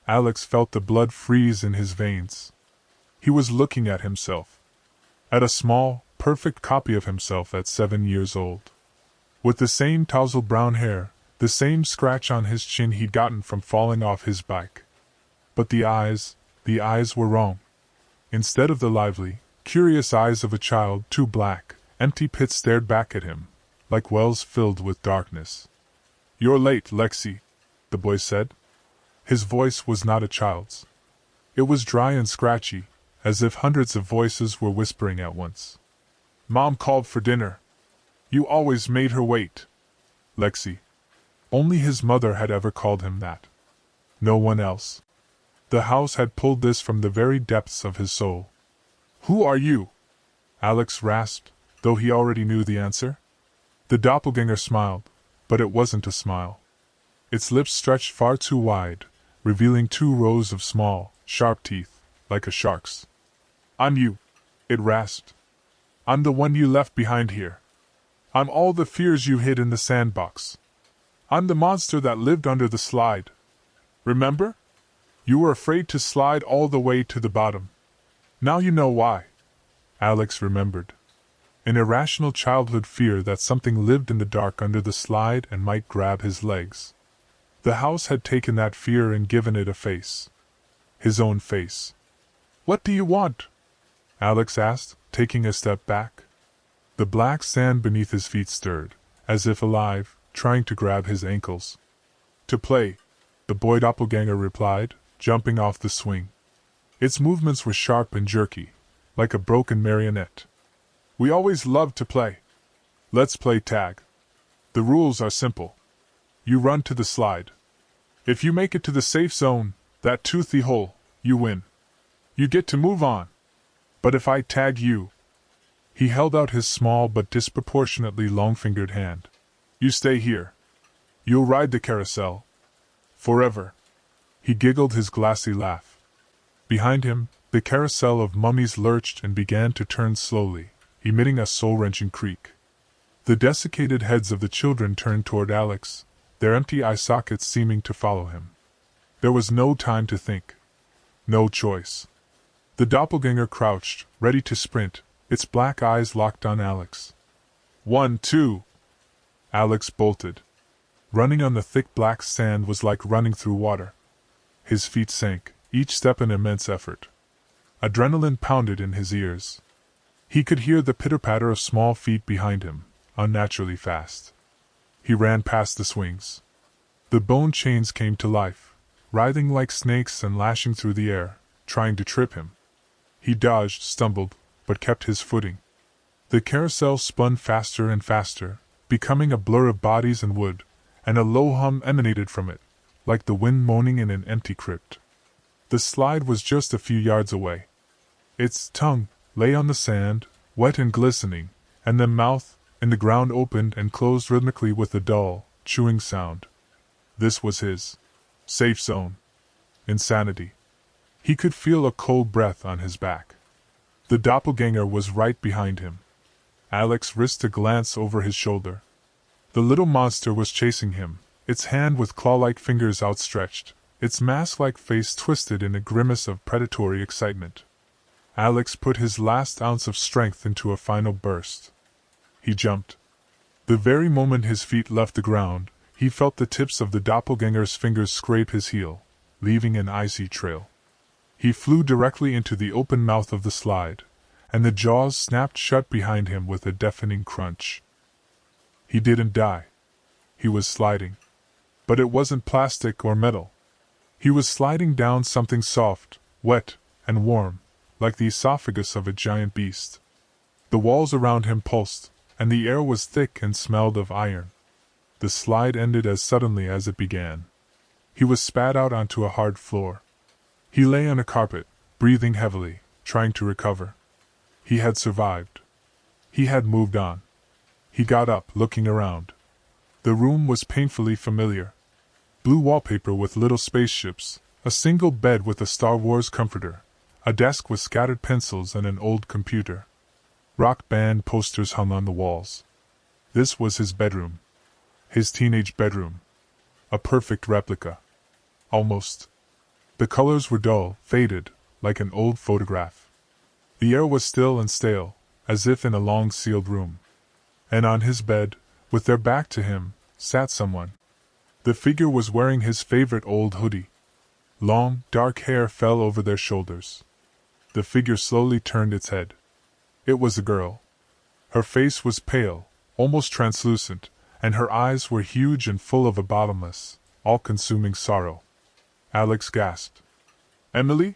Alex felt the blood freeze in his veins. He was looking at himself. At a small, perfect copy of himself at 7 years old. With the same tousled brown hair, the same scratch on his chin he'd gotten from falling off his bike. But the eyes were wrong. Instead of the lively, curious eyes of a child, 2 black, empty pits stared back at him, like wells filled with darkness. "You're late, Lexi," the boy said. His voice was not a child's. It was dry and scratchy, as if hundreds of voices were whispering at once. "Mom called for dinner. You always made her wait." Lexi. Only his mother had ever called him that. No one else. The house had pulled this from the very depths of his soul. "Who are you?" Alex rasped, though he already knew the answer. The doppelganger smiled, but it wasn't a smile. Its lips stretched far too wide, revealing 2 rows of small, sharp teeth, like a shark's. "I'm you," it rasped. "I'm the one you left behind here. I'm all the fears you hid in the sandbox. I'm the monster that lived under the slide. Remember? You were afraid to slide all the way to the bottom. Now you know why." Alex remembered. An irrational childhood fear that something lived in the dark under the slide and might grab his legs. The house had taken that fear and given it a face. His own face. "What do you want?" Alex asked, taking a step back. The black sand beneath his feet stirred, as if alive, trying to grab his ankles. "To play," the boy doppelganger replied, jumping off the swing. Its movements were sharp and jerky, like a broken marionette. "We always loved to play. Let's play tag. The rules are simple. You run to the slide. If you make it to the safe zone, that toothy hole, you win. You get to move on. But if I tag you..." He held out his small but disproportionately long-fingered hand. "You stay here. You'll ride the carousel. Forever." He giggled his glassy laugh. Behind him, the carousel of mummies lurched and began to turn slowly, emitting a soul-wrenching creak. The desiccated heads of the children turned toward Alex, their empty eye sockets seeming to follow him. There was no time to think. No choice. The doppelganger crouched, ready to sprint, its black eyes locked on Alex. 1, 2. Alex bolted. Running on the thick black sand was like running through water. His feet sank, each step an immense effort. Adrenaline pounded in his ears. He could hear the pitter-patter of small feet behind him, unnaturally fast. He ran past the swings. The bone chains came to life, writhing like snakes and lashing through the air, trying to trip him. He dodged, stumbled, but kept his footing. The carousel spun faster and faster, becoming a blur of bodies and wood, and a low hum emanated from it, like the wind moaning in an empty crypt. The slide was just a few yards away. Its tongue lay on the sand, wet and glistening, and the mouth in the ground opened and closed rhythmically with a dull, chewing sound. This was his safe zone. Insanity. He could feel a cold breath on his back. The doppelganger was right behind him. Alex risked a glance over his shoulder. The little monster was chasing him, its hand with claw-like fingers outstretched, its mask-like face twisted in a grimace of predatory excitement. Alex put his last ounce of strength into a final burst. He jumped. The very moment his feet left the ground, he felt the tips of the doppelganger's fingers scrape his heel, leaving an icy trail. He flew directly into the open mouth of the slide, and the jaws snapped shut behind him with a deafening crunch. He didn't die. He was sliding. But it wasn't plastic or metal. He was sliding down something soft, wet, and warm, like the esophagus of a giant beast. The walls around him pulsed, and the air was thick and smelled of iron. The slide ended as suddenly as it began. He was spat out onto a hard floor. He lay on a carpet, breathing heavily, trying to recover. He had survived. He had moved on. He got up, looking around. The room was painfully familiar. Blue wallpaper with little spaceships, a single bed with a Star Wars comforter, a desk with scattered pencils and an old computer. Rock band posters hung on the walls. This was his bedroom. His teenage bedroom. A perfect replica. Almost. The colors were dull, faded, like an old photograph. The air was still and stale, as if in a long sealed room. And on his bed, with their back to him, sat someone. The figure was wearing his favorite old hoodie. Long, dark hair fell over their shoulders. The figure slowly turned its head. It was a girl. Her face was pale, almost translucent, and her eyes were huge and full of a bottomless, all-consuming sorrow. Alex gasped. Emily?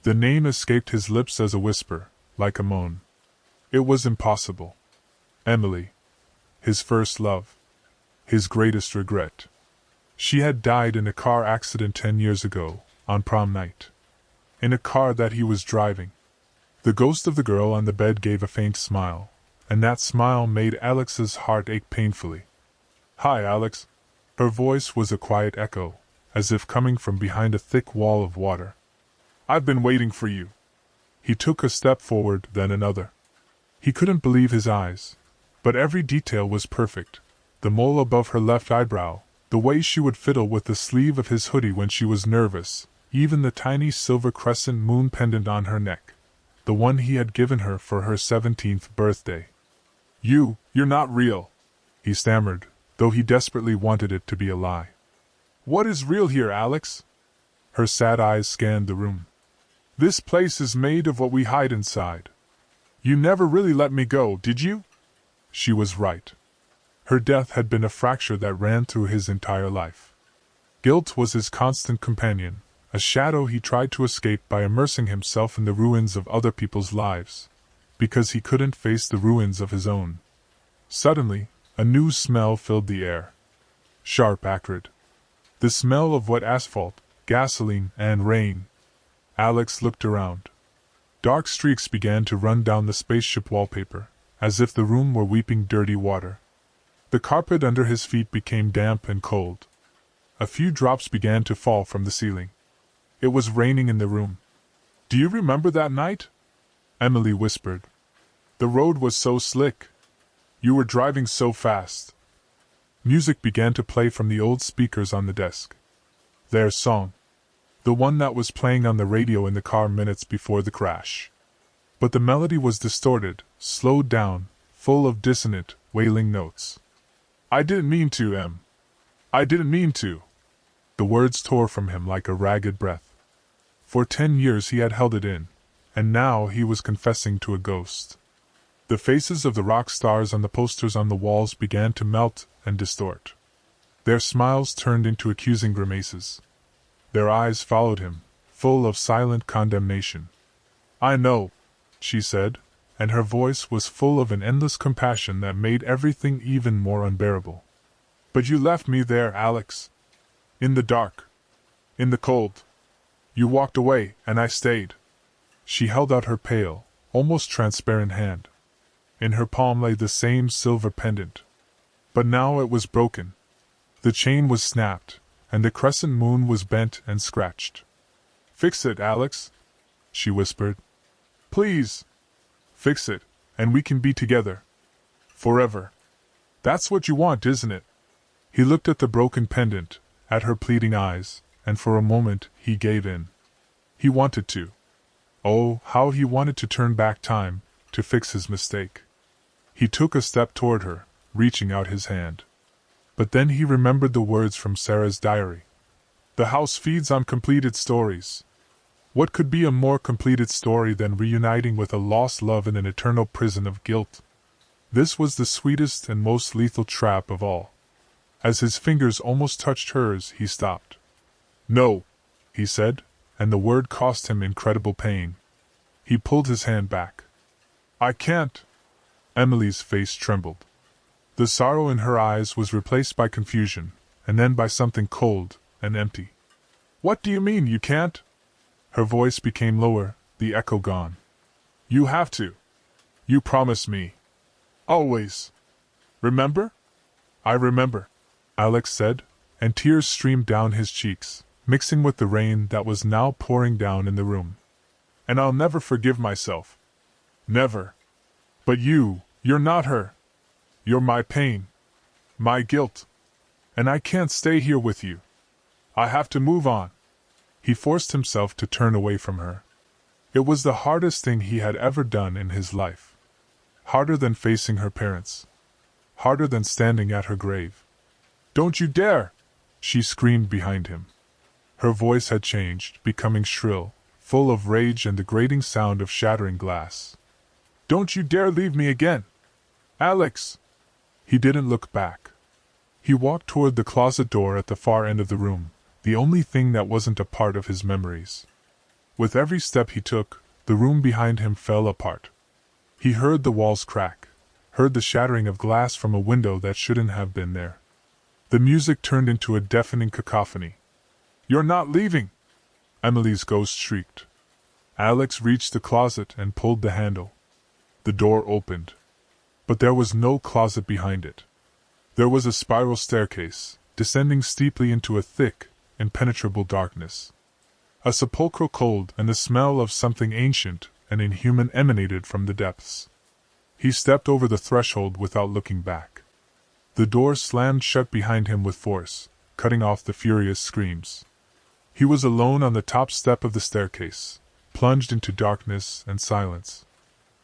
The name escaped his lips as a whisper, like a moan. It was impossible. Emily. His first love. His greatest regret. She had died in a car accident 10 years ago, on prom night. In a car that he was driving. The ghost of the girl on the bed gave a faint smile, and that smile made Alex's heart ache painfully. Hi, Alex. Her voice was a quiet echo, as if coming from behind a thick wall of water. I've been waiting for you. He took a step forward, then another. He couldn't believe his eyes, but every detail was perfect. The mole above her left eyebrow, the way she would fiddle with the sleeve of his hoodie when she was nervous, even the tiny silver crescent moon pendant on her neck, the one he had given her for her 17th birthday. You're not real, he stammered, though he desperately wanted it to be a lie. What is real here, Alex? Her sad eyes scanned the room. This place is made of what we hide inside. You never really let me go, did you? She was right. Her death had been a fracture that ran through his entire life. Guilt was his constant companion, a shadow he tried to escape by immersing himself in the ruins of other people's lives, because he couldn't face the ruins of his own. Suddenly, a new smell filled the air. Sharp, acrid. The smell of wet asphalt, gasoline, and rain. Alex looked around. Dark streaks began to run down the spaceship wallpaper, as if the room were weeping dirty water. The carpet under his feet became damp and cold. A few drops began to fall from the ceiling. It was raining in the room. Do you remember that night? Emily whispered. The road was so slick. You were driving so fast. Music began to play from the old speakers on the desk. Their song. The one that was playing on the radio in the car minutes before the crash. But the melody was distorted, slowed down, full of dissonant, wailing notes. I didn't mean to, Em. I didn't mean to. The words tore from him like a ragged breath. For 10 years he had held it in, and now he was confessing to a ghost. The faces of the rock stars on the posters on the walls began to melt and distort. Their smiles turned into accusing grimaces. Their eyes followed him, full of silent condemnation. I know, she said, and her voice was full of an endless compassion that made everything even more unbearable. But you left me there, Alex. In the dark. In the cold. You walked away, and I stayed. She held out her pale, almost transparent hand. In her palm lay the same silver pendant. But now it was broken. The chain was snapped, and the crescent moon was bent and scratched. Fix it, Alex, she whispered. Please. Fix it, and we can be together. Forever. That's what you want, isn't it? He looked at the broken pendant, at her pleading eyes, and for a moment he gave in. He wanted to. Oh, how he wanted to turn back time, to fix his mistake. He took a step toward her, reaching out his hand. But then he remembered the words from Sarah's diary. The house feeds on completed stories. What could be a more completed story than reuniting with a lost love in an eternal prison of guilt? This was the sweetest and most lethal trap of all. As his fingers almost touched hers, he stopped. "No," he said, and the word cost him incredible pain. He pulled his hand back. "I can't." Emily's face trembled. The sorrow in her eyes was replaced by confusion, and then by something cold and empty. "What do you mean, you can't?" Her voice became lower, the echo gone. "You have to. You promised me. Always. Remember?" "I remember," Alex said, and tears streamed down his cheeks, mixing with the rain that was now pouring down in the room. "And I'll never forgive myself. Never. But you're not her. You're my pain. My guilt. And I can't stay here with you. I have to move on." He forced himself to turn away from her. It was the hardest thing he had ever done in his life. Harder than facing her parents. Harder than standing at her grave. "Don't you dare!" she screamed behind him. Her voice had changed, becoming shrill, full of rage and the grating sound of shattering glass. "Don't you dare leave me again! Alex!" He didn't look back. He walked toward the closet door at the far end of the room, the only thing that wasn't a part of his memories. With every step he took, the room behind him fell apart. He heard the walls crack, heard the shattering of glass from a window that shouldn't have been there. The music turned into a deafening cacophony. "You're not leaving!" Emily's ghost shrieked. Alex reached the closet and pulled the handle. The door opened. But there was no closet behind it. There was a spiral staircase, descending steeply into a thick, impenetrable darkness. A sepulchral cold and the smell of something ancient and inhuman emanated from the depths. He stepped over the threshold without looking back. The door slammed shut behind him with force, cutting off the furious screams. He was alone on the top step of the staircase, plunged into darkness and silence.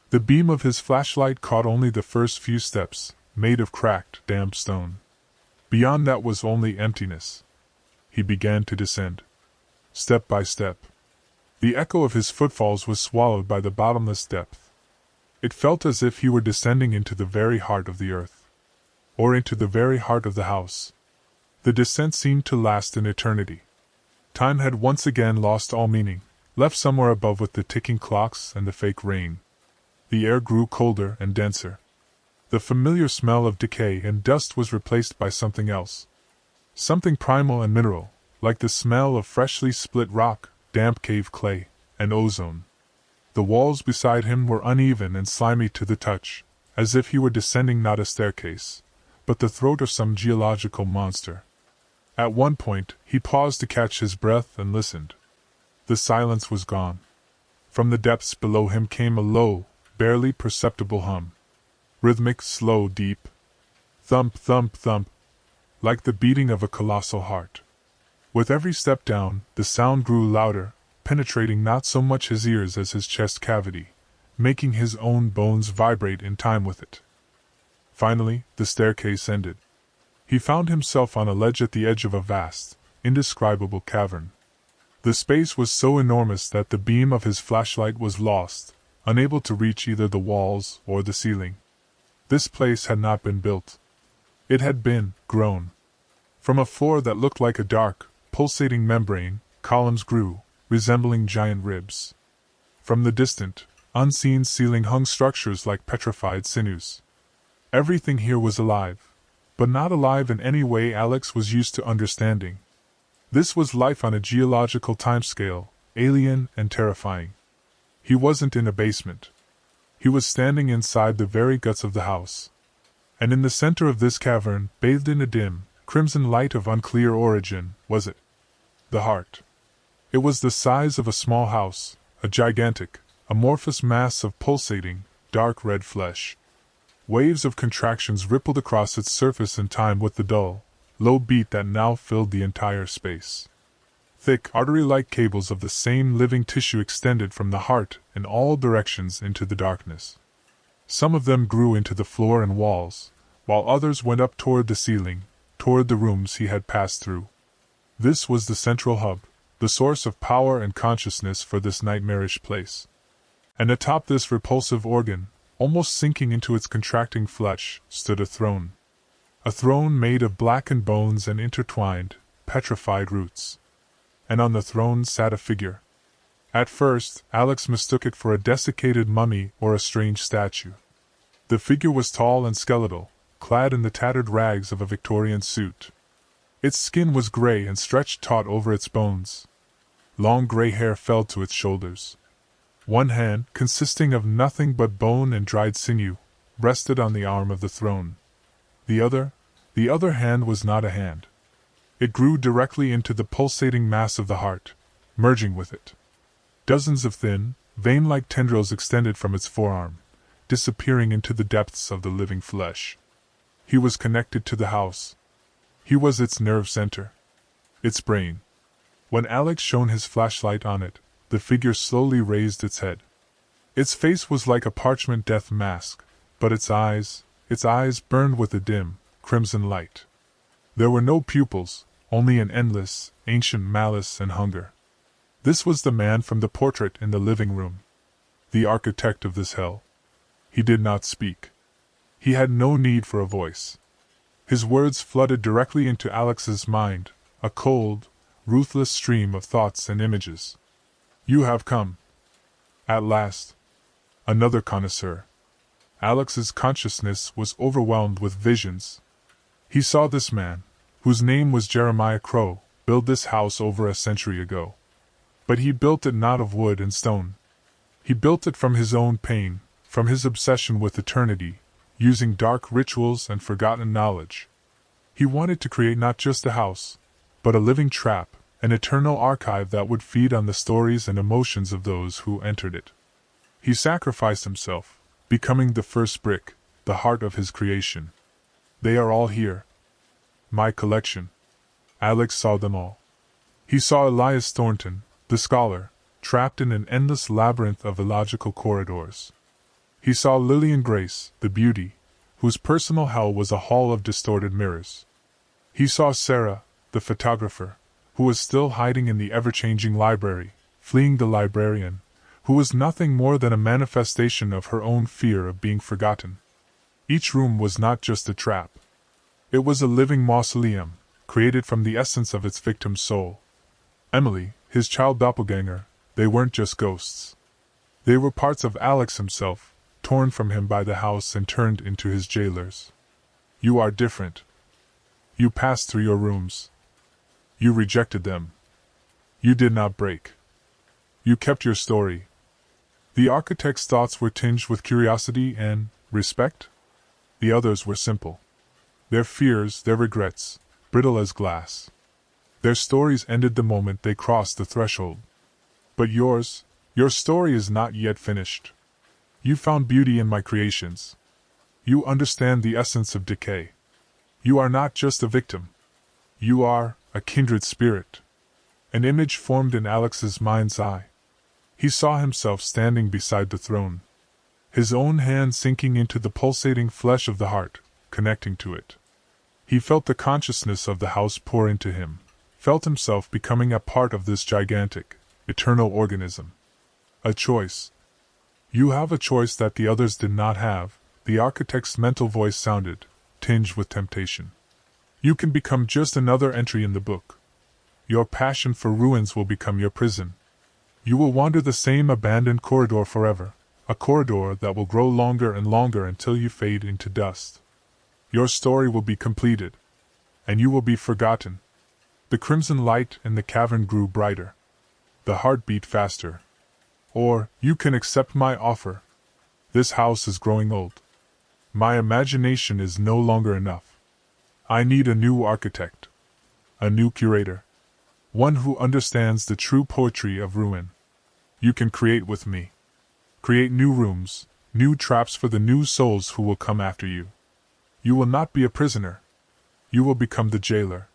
The beam of his flashlight caught only the first few steps, made of cracked, damp stone. Beyond that was only emptiness. He began to descend. Step by step. The echo of his footfalls was swallowed by the bottomless depth. It felt as if he were descending into the very heart of the earth. Or into the very heart of the house. The descent seemed to last an eternity. Time had once again lost all meaning, left somewhere above with the ticking clocks and the fake rain. The air grew colder and denser. The familiar smell of decay and dust was replaced by something else. Something primal and mineral, like the smell of freshly split rock, damp cave clay, and ozone. The walls beside him were uneven and slimy to the touch, as if he were descending not a staircase, but the throat of some geological monster. At one point, he paused to catch his breath and listened. The silence was gone. From the depths below him came a low, barely perceptible hum. Rhythmic, slow, deep. Thump, thump, thump. Like the beating of a colossal heart. With every step down, the sound grew louder, penetrating not so much his ears as his chest cavity, making his own bones vibrate in time with it. Finally, the staircase ended. He found himself on a ledge at the edge of a vast, indescribable cavern. The space was so enormous that the beam of his flashlight was lost, unable to reach either the walls or the ceiling. This place had not been built. It had been grown. From a floor that looked like a dark, pulsating membrane, columns grew, resembling giant ribs. From the distant, unseen ceiling hung structures like petrified sinews. Everything here was alive, but not alive in any way Alex was used to understanding. This was life on a geological timescale, alien and terrifying. He wasn't in a basement. He was standing inside the very guts of the house. And in the center of this cavern, bathed in a dim, crimson light of unclear origin, was it? The heart. It was the size of a small house, a gigantic, amorphous mass of pulsating, dark red flesh. Waves of contractions rippled across its surface in time with the dull, low beat that now filled the entire space. Thick, artery-like cables of the same living tissue extended from the heart in all directions into the darkness. Some of them grew into the floor and walls, while others went up toward the ceiling, toward the rooms he had passed through. This was the central hub, the source of power and consciousness for this nightmarish place. And atop this repulsive organ, almost sinking into its contracting flesh, stood a throne. A throne made of blackened bones and intertwined, petrified roots. And on the throne sat a figure. At first, Alex mistook it for a desiccated mummy or a strange statue. The figure was tall and skeletal, clad in the tattered rags of a Victorian suit. Its skin was gray and stretched taut over its bones. Long gray hair fell to its shoulders. One hand, consisting of nothing but bone and dried sinew, rested on the arm of the throne. The other hand was not a hand. It grew directly into the pulsating mass of the heart, merging with it. Dozens of thin, vein-like tendrils extended from its forearm, disappearing into the depths of the living flesh. He was connected to the house. He was its nerve center, its brain. When Alex shone his flashlight on it, the figure slowly raised its head. Its face was like a parchment death mask, but its eyes burned with a dim, crimson light. There were no pupils, only an endless, ancient malice and hunger. This was the man from the portrait in the living room. The architect of this hell. He did not speak. He had no need for a voice. His words flooded directly into Alex's mind, a cold, ruthless stream of thoughts and images. You have come. At last. Another connoisseur. Alex's consciousness was overwhelmed with visions. He saw this man, whose name was Jeremiah Crow, build this house over a century ago. But he built it not of wood and stone. He built it from his own pain, from his obsession with eternity, using dark rituals and forgotten knowledge. He wanted to create not just a house, but a living trap, an eternal archive that would feed on the stories and emotions of those who entered it. He sacrificed himself, becoming the first brick, the heart of his creation. They are all here. My collection. Alex saw them all. He saw Elias Thornton, the scholar, trapped in an endless labyrinth of illogical corridors. He saw Lillian Grace, the beauty, whose personal hell was a hall of distorted mirrors. He saw Sarah, the photographer, who was still hiding in the ever-changing library, fleeing the librarian, who was nothing more than a manifestation of her own fear of being forgotten. Each room was not just a trap. It was a living mausoleum, created from the essence of its victim's soul. Emily, his child doppelganger, they weren't just ghosts. They were parts of Alex himself, torn from him by the house and turned into his jailers. You are different. You passed through your rooms. You rejected them. You did not break. You kept your story. The architect's thoughts were tinged with curiosity and respect. The others were simple. Their fears, their regrets, brittle as glass. Their stories ended the moment they crossed the threshold. But your story is not yet finished. You found beauty in my creations. You understand the essence of decay. You are not just a victim. You are a kindred spirit. An image formed in Alex's mind's eye. He saw himself standing beside the throne, his own hand sinking into the pulsating flesh of the heart, connecting to it. He felt the consciousness of the house pour into him, felt himself becoming a part of this gigantic, eternal organism. A choice. You have a choice that the others did not have, the architect's mental voice sounded, tinged with temptation. You can become just another entry in the book. Your passion for ruins will become your prison. You will wander the same abandoned corridor forever, a corridor that will grow longer and longer until you fade into dust. Your story will be completed, and you will be forgotten. The crimson light in the cavern grew brighter. The heart beat faster. Or, you can accept my offer. This house is growing old. My imagination is no longer enough. I need a new architect. A new curator. One who understands the true poetry of ruin. You can create with me. Create new rooms, new traps for the new souls who will come after you. You will not be a prisoner. You will become the jailer.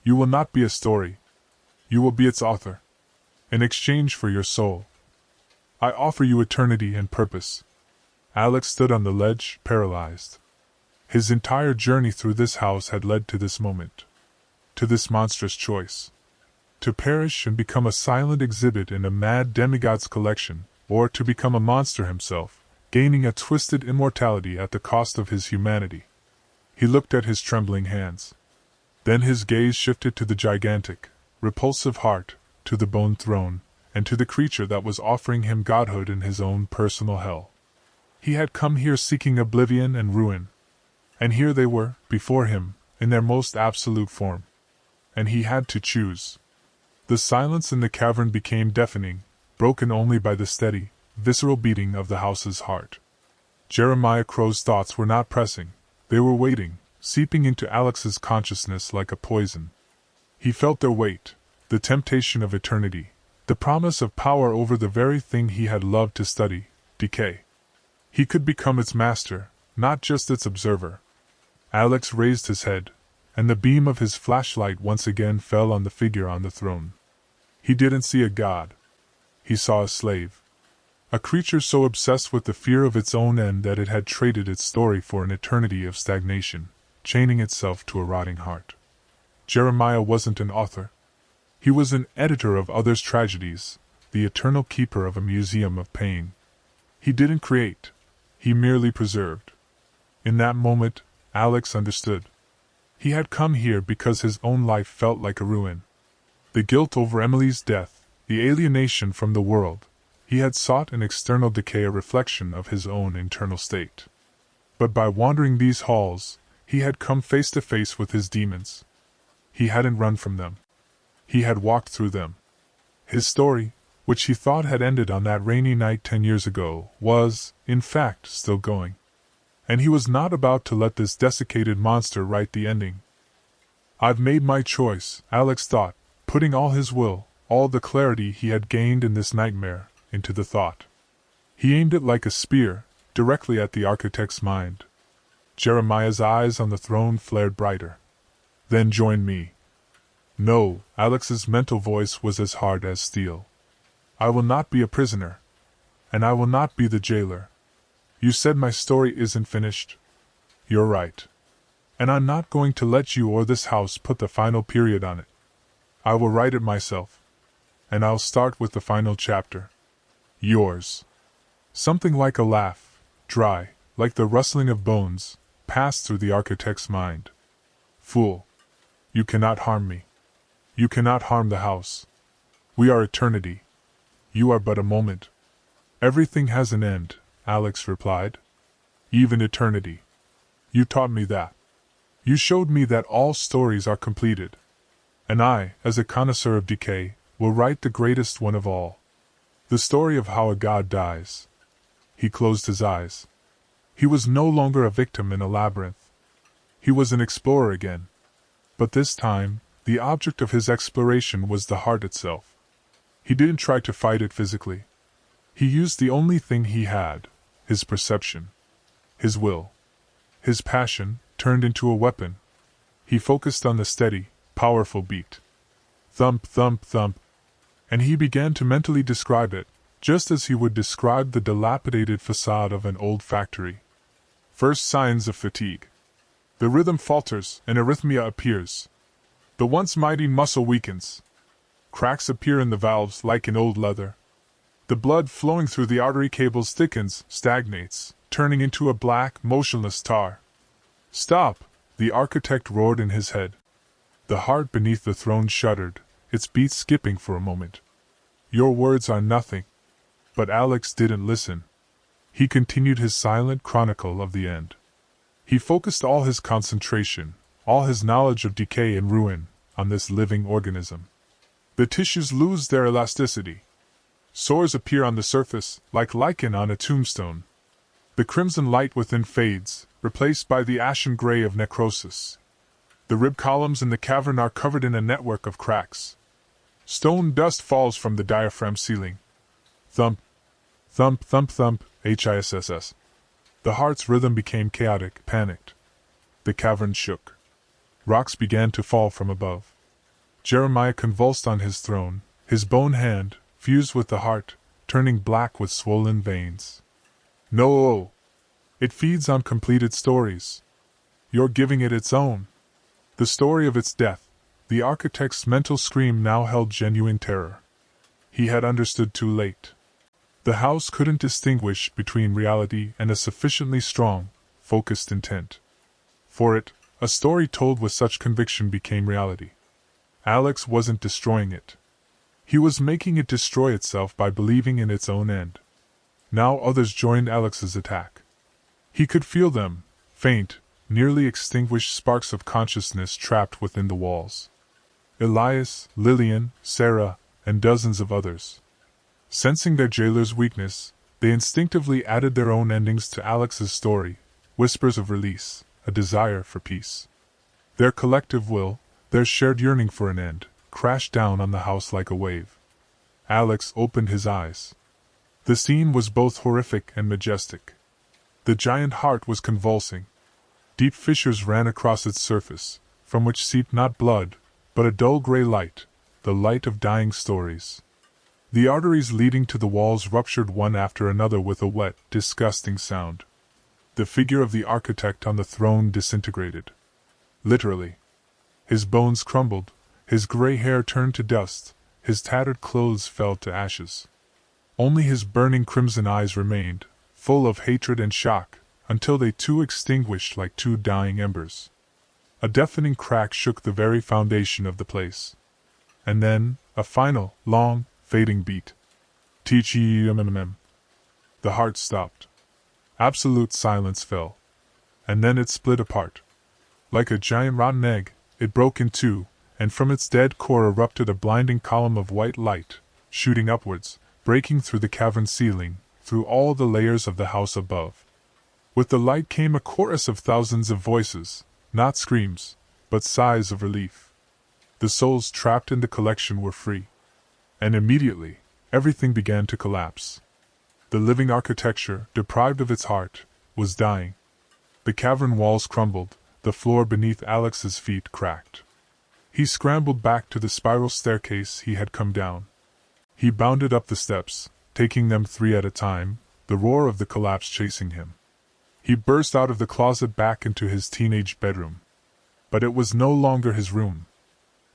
You will not be a story. You will be its author. In exchange for your soul, I offer you eternity and purpose. Alex stood on the ledge, paralyzed. His entire journey through this house had led to this moment. To this monstrous choice. to perish and become a silent exhibit in a mad demigod's collection, or to become a monster himself, gaining a twisted immortality at the cost of his humanity. He looked at his trembling hands. Then his gaze shifted to the gigantic, repulsive heart, to the bone throne, and to the creature that was offering him godhood in his own personal hell. He had come here seeking oblivion and ruin. And here they were, before him, in their most absolute form. And he had to choose. The silence in the cavern became deafening, broken only by the steady, visceral beating of the house's heart. Jeremiah Crow's thoughts were not pressing, they were waiting, seeping into Alex's consciousness like a poison. He felt their weight, the temptation of eternity, the promise of power over the very thing he had loved to study, decay. He could become its master, not just its observer. Alex raised his head, and the beam of his flashlight once again fell on the figure on the throne. He didn't see a god. He saw a slave. A creature so obsessed with the fear of its own end that it had traded its story for an eternity of stagnation, chaining itself to a rotting heart. Jeremiah wasn't an author. He was an editor of others' tragedies, the eternal keeper of a museum of pain. He didn't create. He merely preserved. In that moment, Alex understood. He had come here because his own life felt like a ruin. The guilt over Emily's death, the alienation from the world. He had sought in external decay a reflection of his own internal state. But by wandering these halls, he had come face to face with his demons. He hadn't run from them. He had walked through them. His story, which he thought had ended on that rainy night 10 years ago, was, in fact, still going. And he was not about to let this desiccated monster write the ending. I've made my choice, Alex thought, putting all his will, all the clarity he had gained in this nightmare, into the thought. He aimed it like a spear, directly at the architect's mind. Jeremiah's eyes on the throne flared brighter. Then join me. No, Alex's mental voice was as hard as steel. I will not be a prisoner. And I will not be the jailer. You said my story isn't finished. You're right. And I'm not going to let you or this house put the final period on it. I will write it myself. And I'll start with the final chapter. Yours. Something like a laugh, dry, like the rustling of bones, passed through the architect's mind. Fool. You cannot harm me. You cannot harm the house. We are eternity. You are but a moment. Everything has an end, Alex replied. Even eternity. You taught me that. You showed me that all stories are completed. And I, as a connoisseur of decay, will write the greatest one of all. The story of how a god dies. He closed his eyes. He was no longer a victim in a labyrinth. He was an explorer again. But this time, the object of his exploration was the heart itself. He didn't try to fight it physically. He used the only thing he had, his perception. His will. His passion, turned into a weapon. He focused on the steady, powerful beat. Thump, thump, thump. And he began to mentally describe it, just as he would describe the dilapidated facade of an old factory. First signs of fatigue. The rhythm falters and arrhythmia appears. The once mighty muscle weakens. Cracks appear in the valves like in old leather. The blood flowing through the artery cables thickens, stagnates, turning into a black, motionless tar. Stop! The architect roared in his head. The heart beneath the throne shuddered, its beats skipping for a moment. Your words are nothing. But Alex didn't listen. He continued his silent chronicle of the end. He focused all his concentration, all his knowledge of decay and ruin, on this living organism. The tissues lose their elasticity. Sores appear on the surface, like lichen on a tombstone. The crimson light within fades, replaced by the ashen gray of necrosis. The rib columns in the cavern are covered in a network of cracks. Stone dust falls from the diaphragm ceiling. Thump, thump, thump, thump, hiss. The heart's rhythm became chaotic, panicked. The cavern shook. Rocks began to fall from above. Jeremiah convulsed on his throne, his bone hand, fused with the heart, turning black with swollen veins. No! It feeds on completed stories. You're giving it its own. The story of its death, The architect's mental scream now held genuine terror. He had understood too late. The house couldn't distinguish between reality and a sufficiently strong, focused intent. For it, a story told with such conviction became reality. Alex wasn't destroying it. He was making it destroy itself by believing in its own end. Now others joined Alex's attack. He could feel them, faint, nearly extinguished sparks of consciousness trapped within the walls. Elias, Lillian, Sarah, and dozens of others. Sensing their jailer's weakness, they instinctively added their own endings to Alex's story, whispers of release, a desire for peace. Their collective will, their shared yearning for an end, crashed down on the house like a wave. Alex opened his eyes. The scene was both horrific and majestic. The giant heart was convulsing. Deep fissures ran across its surface, from which seeped not blood, but a dull gray light, the light of dying stories. The arteries leading to the walls ruptured one after another with a wet, disgusting sound. The figure of the architect on the throne disintegrated. Literally. His bones crumbled, his gray hair turned to dust, his tattered clothes fell to ashes. Only his burning crimson eyes remained, full of hatred and shock, until they too extinguished like two dying embers. A deafening crack shook the very foundation of the place. And then, a final, long, fading beat. T-H-E-M-M-M. The heart stopped. Absolute silence fell. And then it split apart. Like a giant rotten egg, it broke in two, and from its dead core erupted a blinding column of white light, shooting upwards, breaking through the cavern ceiling, through all the layers of the house above. With the light came a chorus of thousands of voices, not screams, but sighs of relief. The souls trapped in the collection were free. And immediately, everything began to collapse. The living architecture, deprived of its heart, was dying. The cavern walls crumbled, the floor beneath Alex's feet cracked. He scrambled back to the spiral staircase he had come down. He bounded up the steps, taking them 3 at a time, the roar of the collapse chasing him. He burst out of the closet back into his teenage bedroom. But it was no longer his room.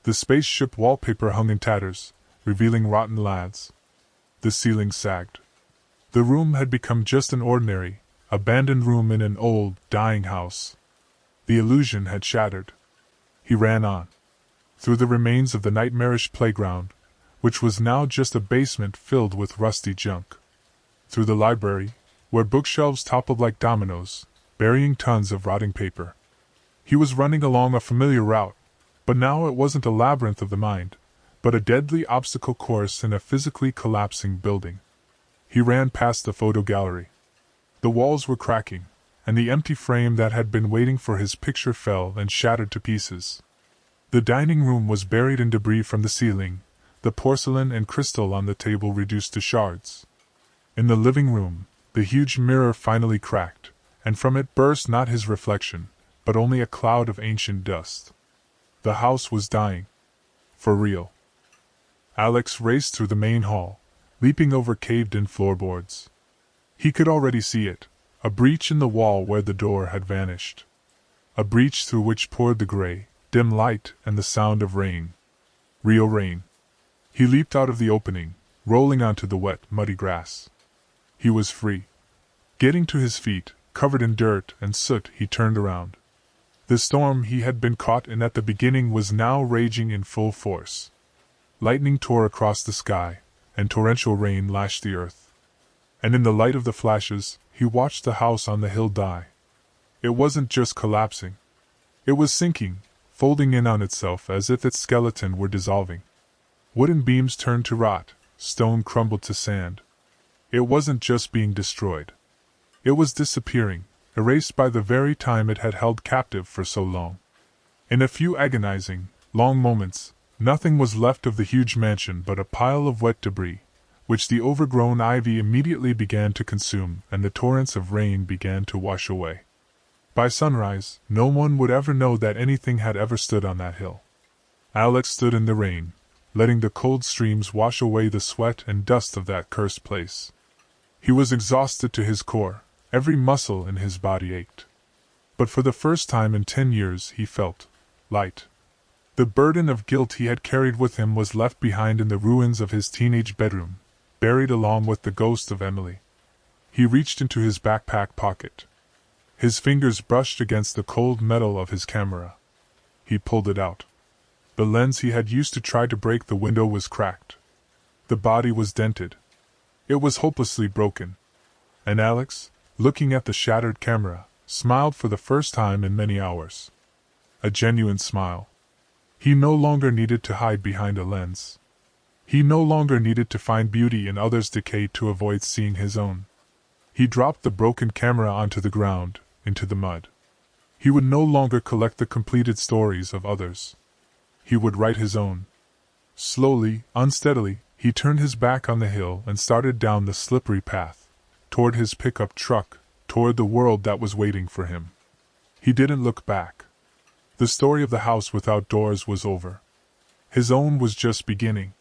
The spaceship wallpaper hung in tatters, revealing rotten laths. The ceiling sagged. The room had become just an ordinary, abandoned room in an old, dying house. The illusion had shattered. He ran on. Through the remains of the nightmarish playground, which was now just a basement filled with rusty junk. Through the library, where bookshelves toppled like dominoes, burying tons of rotting paper. He was running along a familiar route, but now it wasn't a labyrinth of the mind, but a deadly obstacle course in a physically collapsing building. He ran past the photo gallery. The walls were cracking, and the empty frame that had been waiting for his picture fell and shattered to pieces. The dining room was buried in debris from the ceiling, the porcelain and crystal on the table reduced to shards. In the living room, the huge mirror finally cracked, and from it burst not his reflection, but only a cloud of ancient dust. The house was dying. For real. Alex raced through the main hall, leaping over caved-in floorboards. He could already see it, a breach in the wall where the door had vanished. A breach through which poured the gray, dim light and the sound of rain. Real rain. He leaped out of the opening, rolling onto the wet, muddy grass. He was free. Getting to his feet, covered in dirt and soot, he turned around. The storm he had been caught in at the beginning was now raging in full force. Lightning tore across the sky, and torrential rain lashed the earth. And in the light of the flashes, he watched the house on the hill die. It wasn't just collapsing. It was sinking, folding in on itself as if its skeleton were dissolving. Wooden beams turned to rot, stone crumbled to sand. It wasn't just being destroyed. It was disappearing, erased by the very time it had held captive for so long. In a few agonizing, long moments, nothing was left of the huge mansion but a pile of wet debris, which the overgrown ivy immediately began to consume and the torrents of rain began to wash away. By sunrise, no one would ever know that anything had ever stood on that hill. Alex stood in the rain, letting the cold streams wash away the sweat and dust of that cursed place. He was exhausted to his core, every muscle in his body ached. But for the first time in 10 years he felt light. The burden of guilt he had carried with him was left behind in the ruins of his teenage bedroom, buried along with the ghost of Emily. He reached into his backpack pocket. His fingers brushed against the cold metal of his camera. He pulled it out. The lens he had used to try to break the window was cracked. The body was dented. It was hopelessly broken. And Alex, looking at the shattered camera, smiled for the first time in many hours. A genuine smile. He no longer needed to hide behind a lens. He no longer needed to find beauty in others' decay to avoid seeing his own. He dropped the broken camera onto the ground, into the mud. He would no longer collect the completed stories of others. He would write his own. Slowly, unsteadily, he turned his back on the hill and started down the slippery path, toward his pickup truck, toward the world that was waiting for him. He didn't look back. The story of the house without doors was over. His own was just beginning.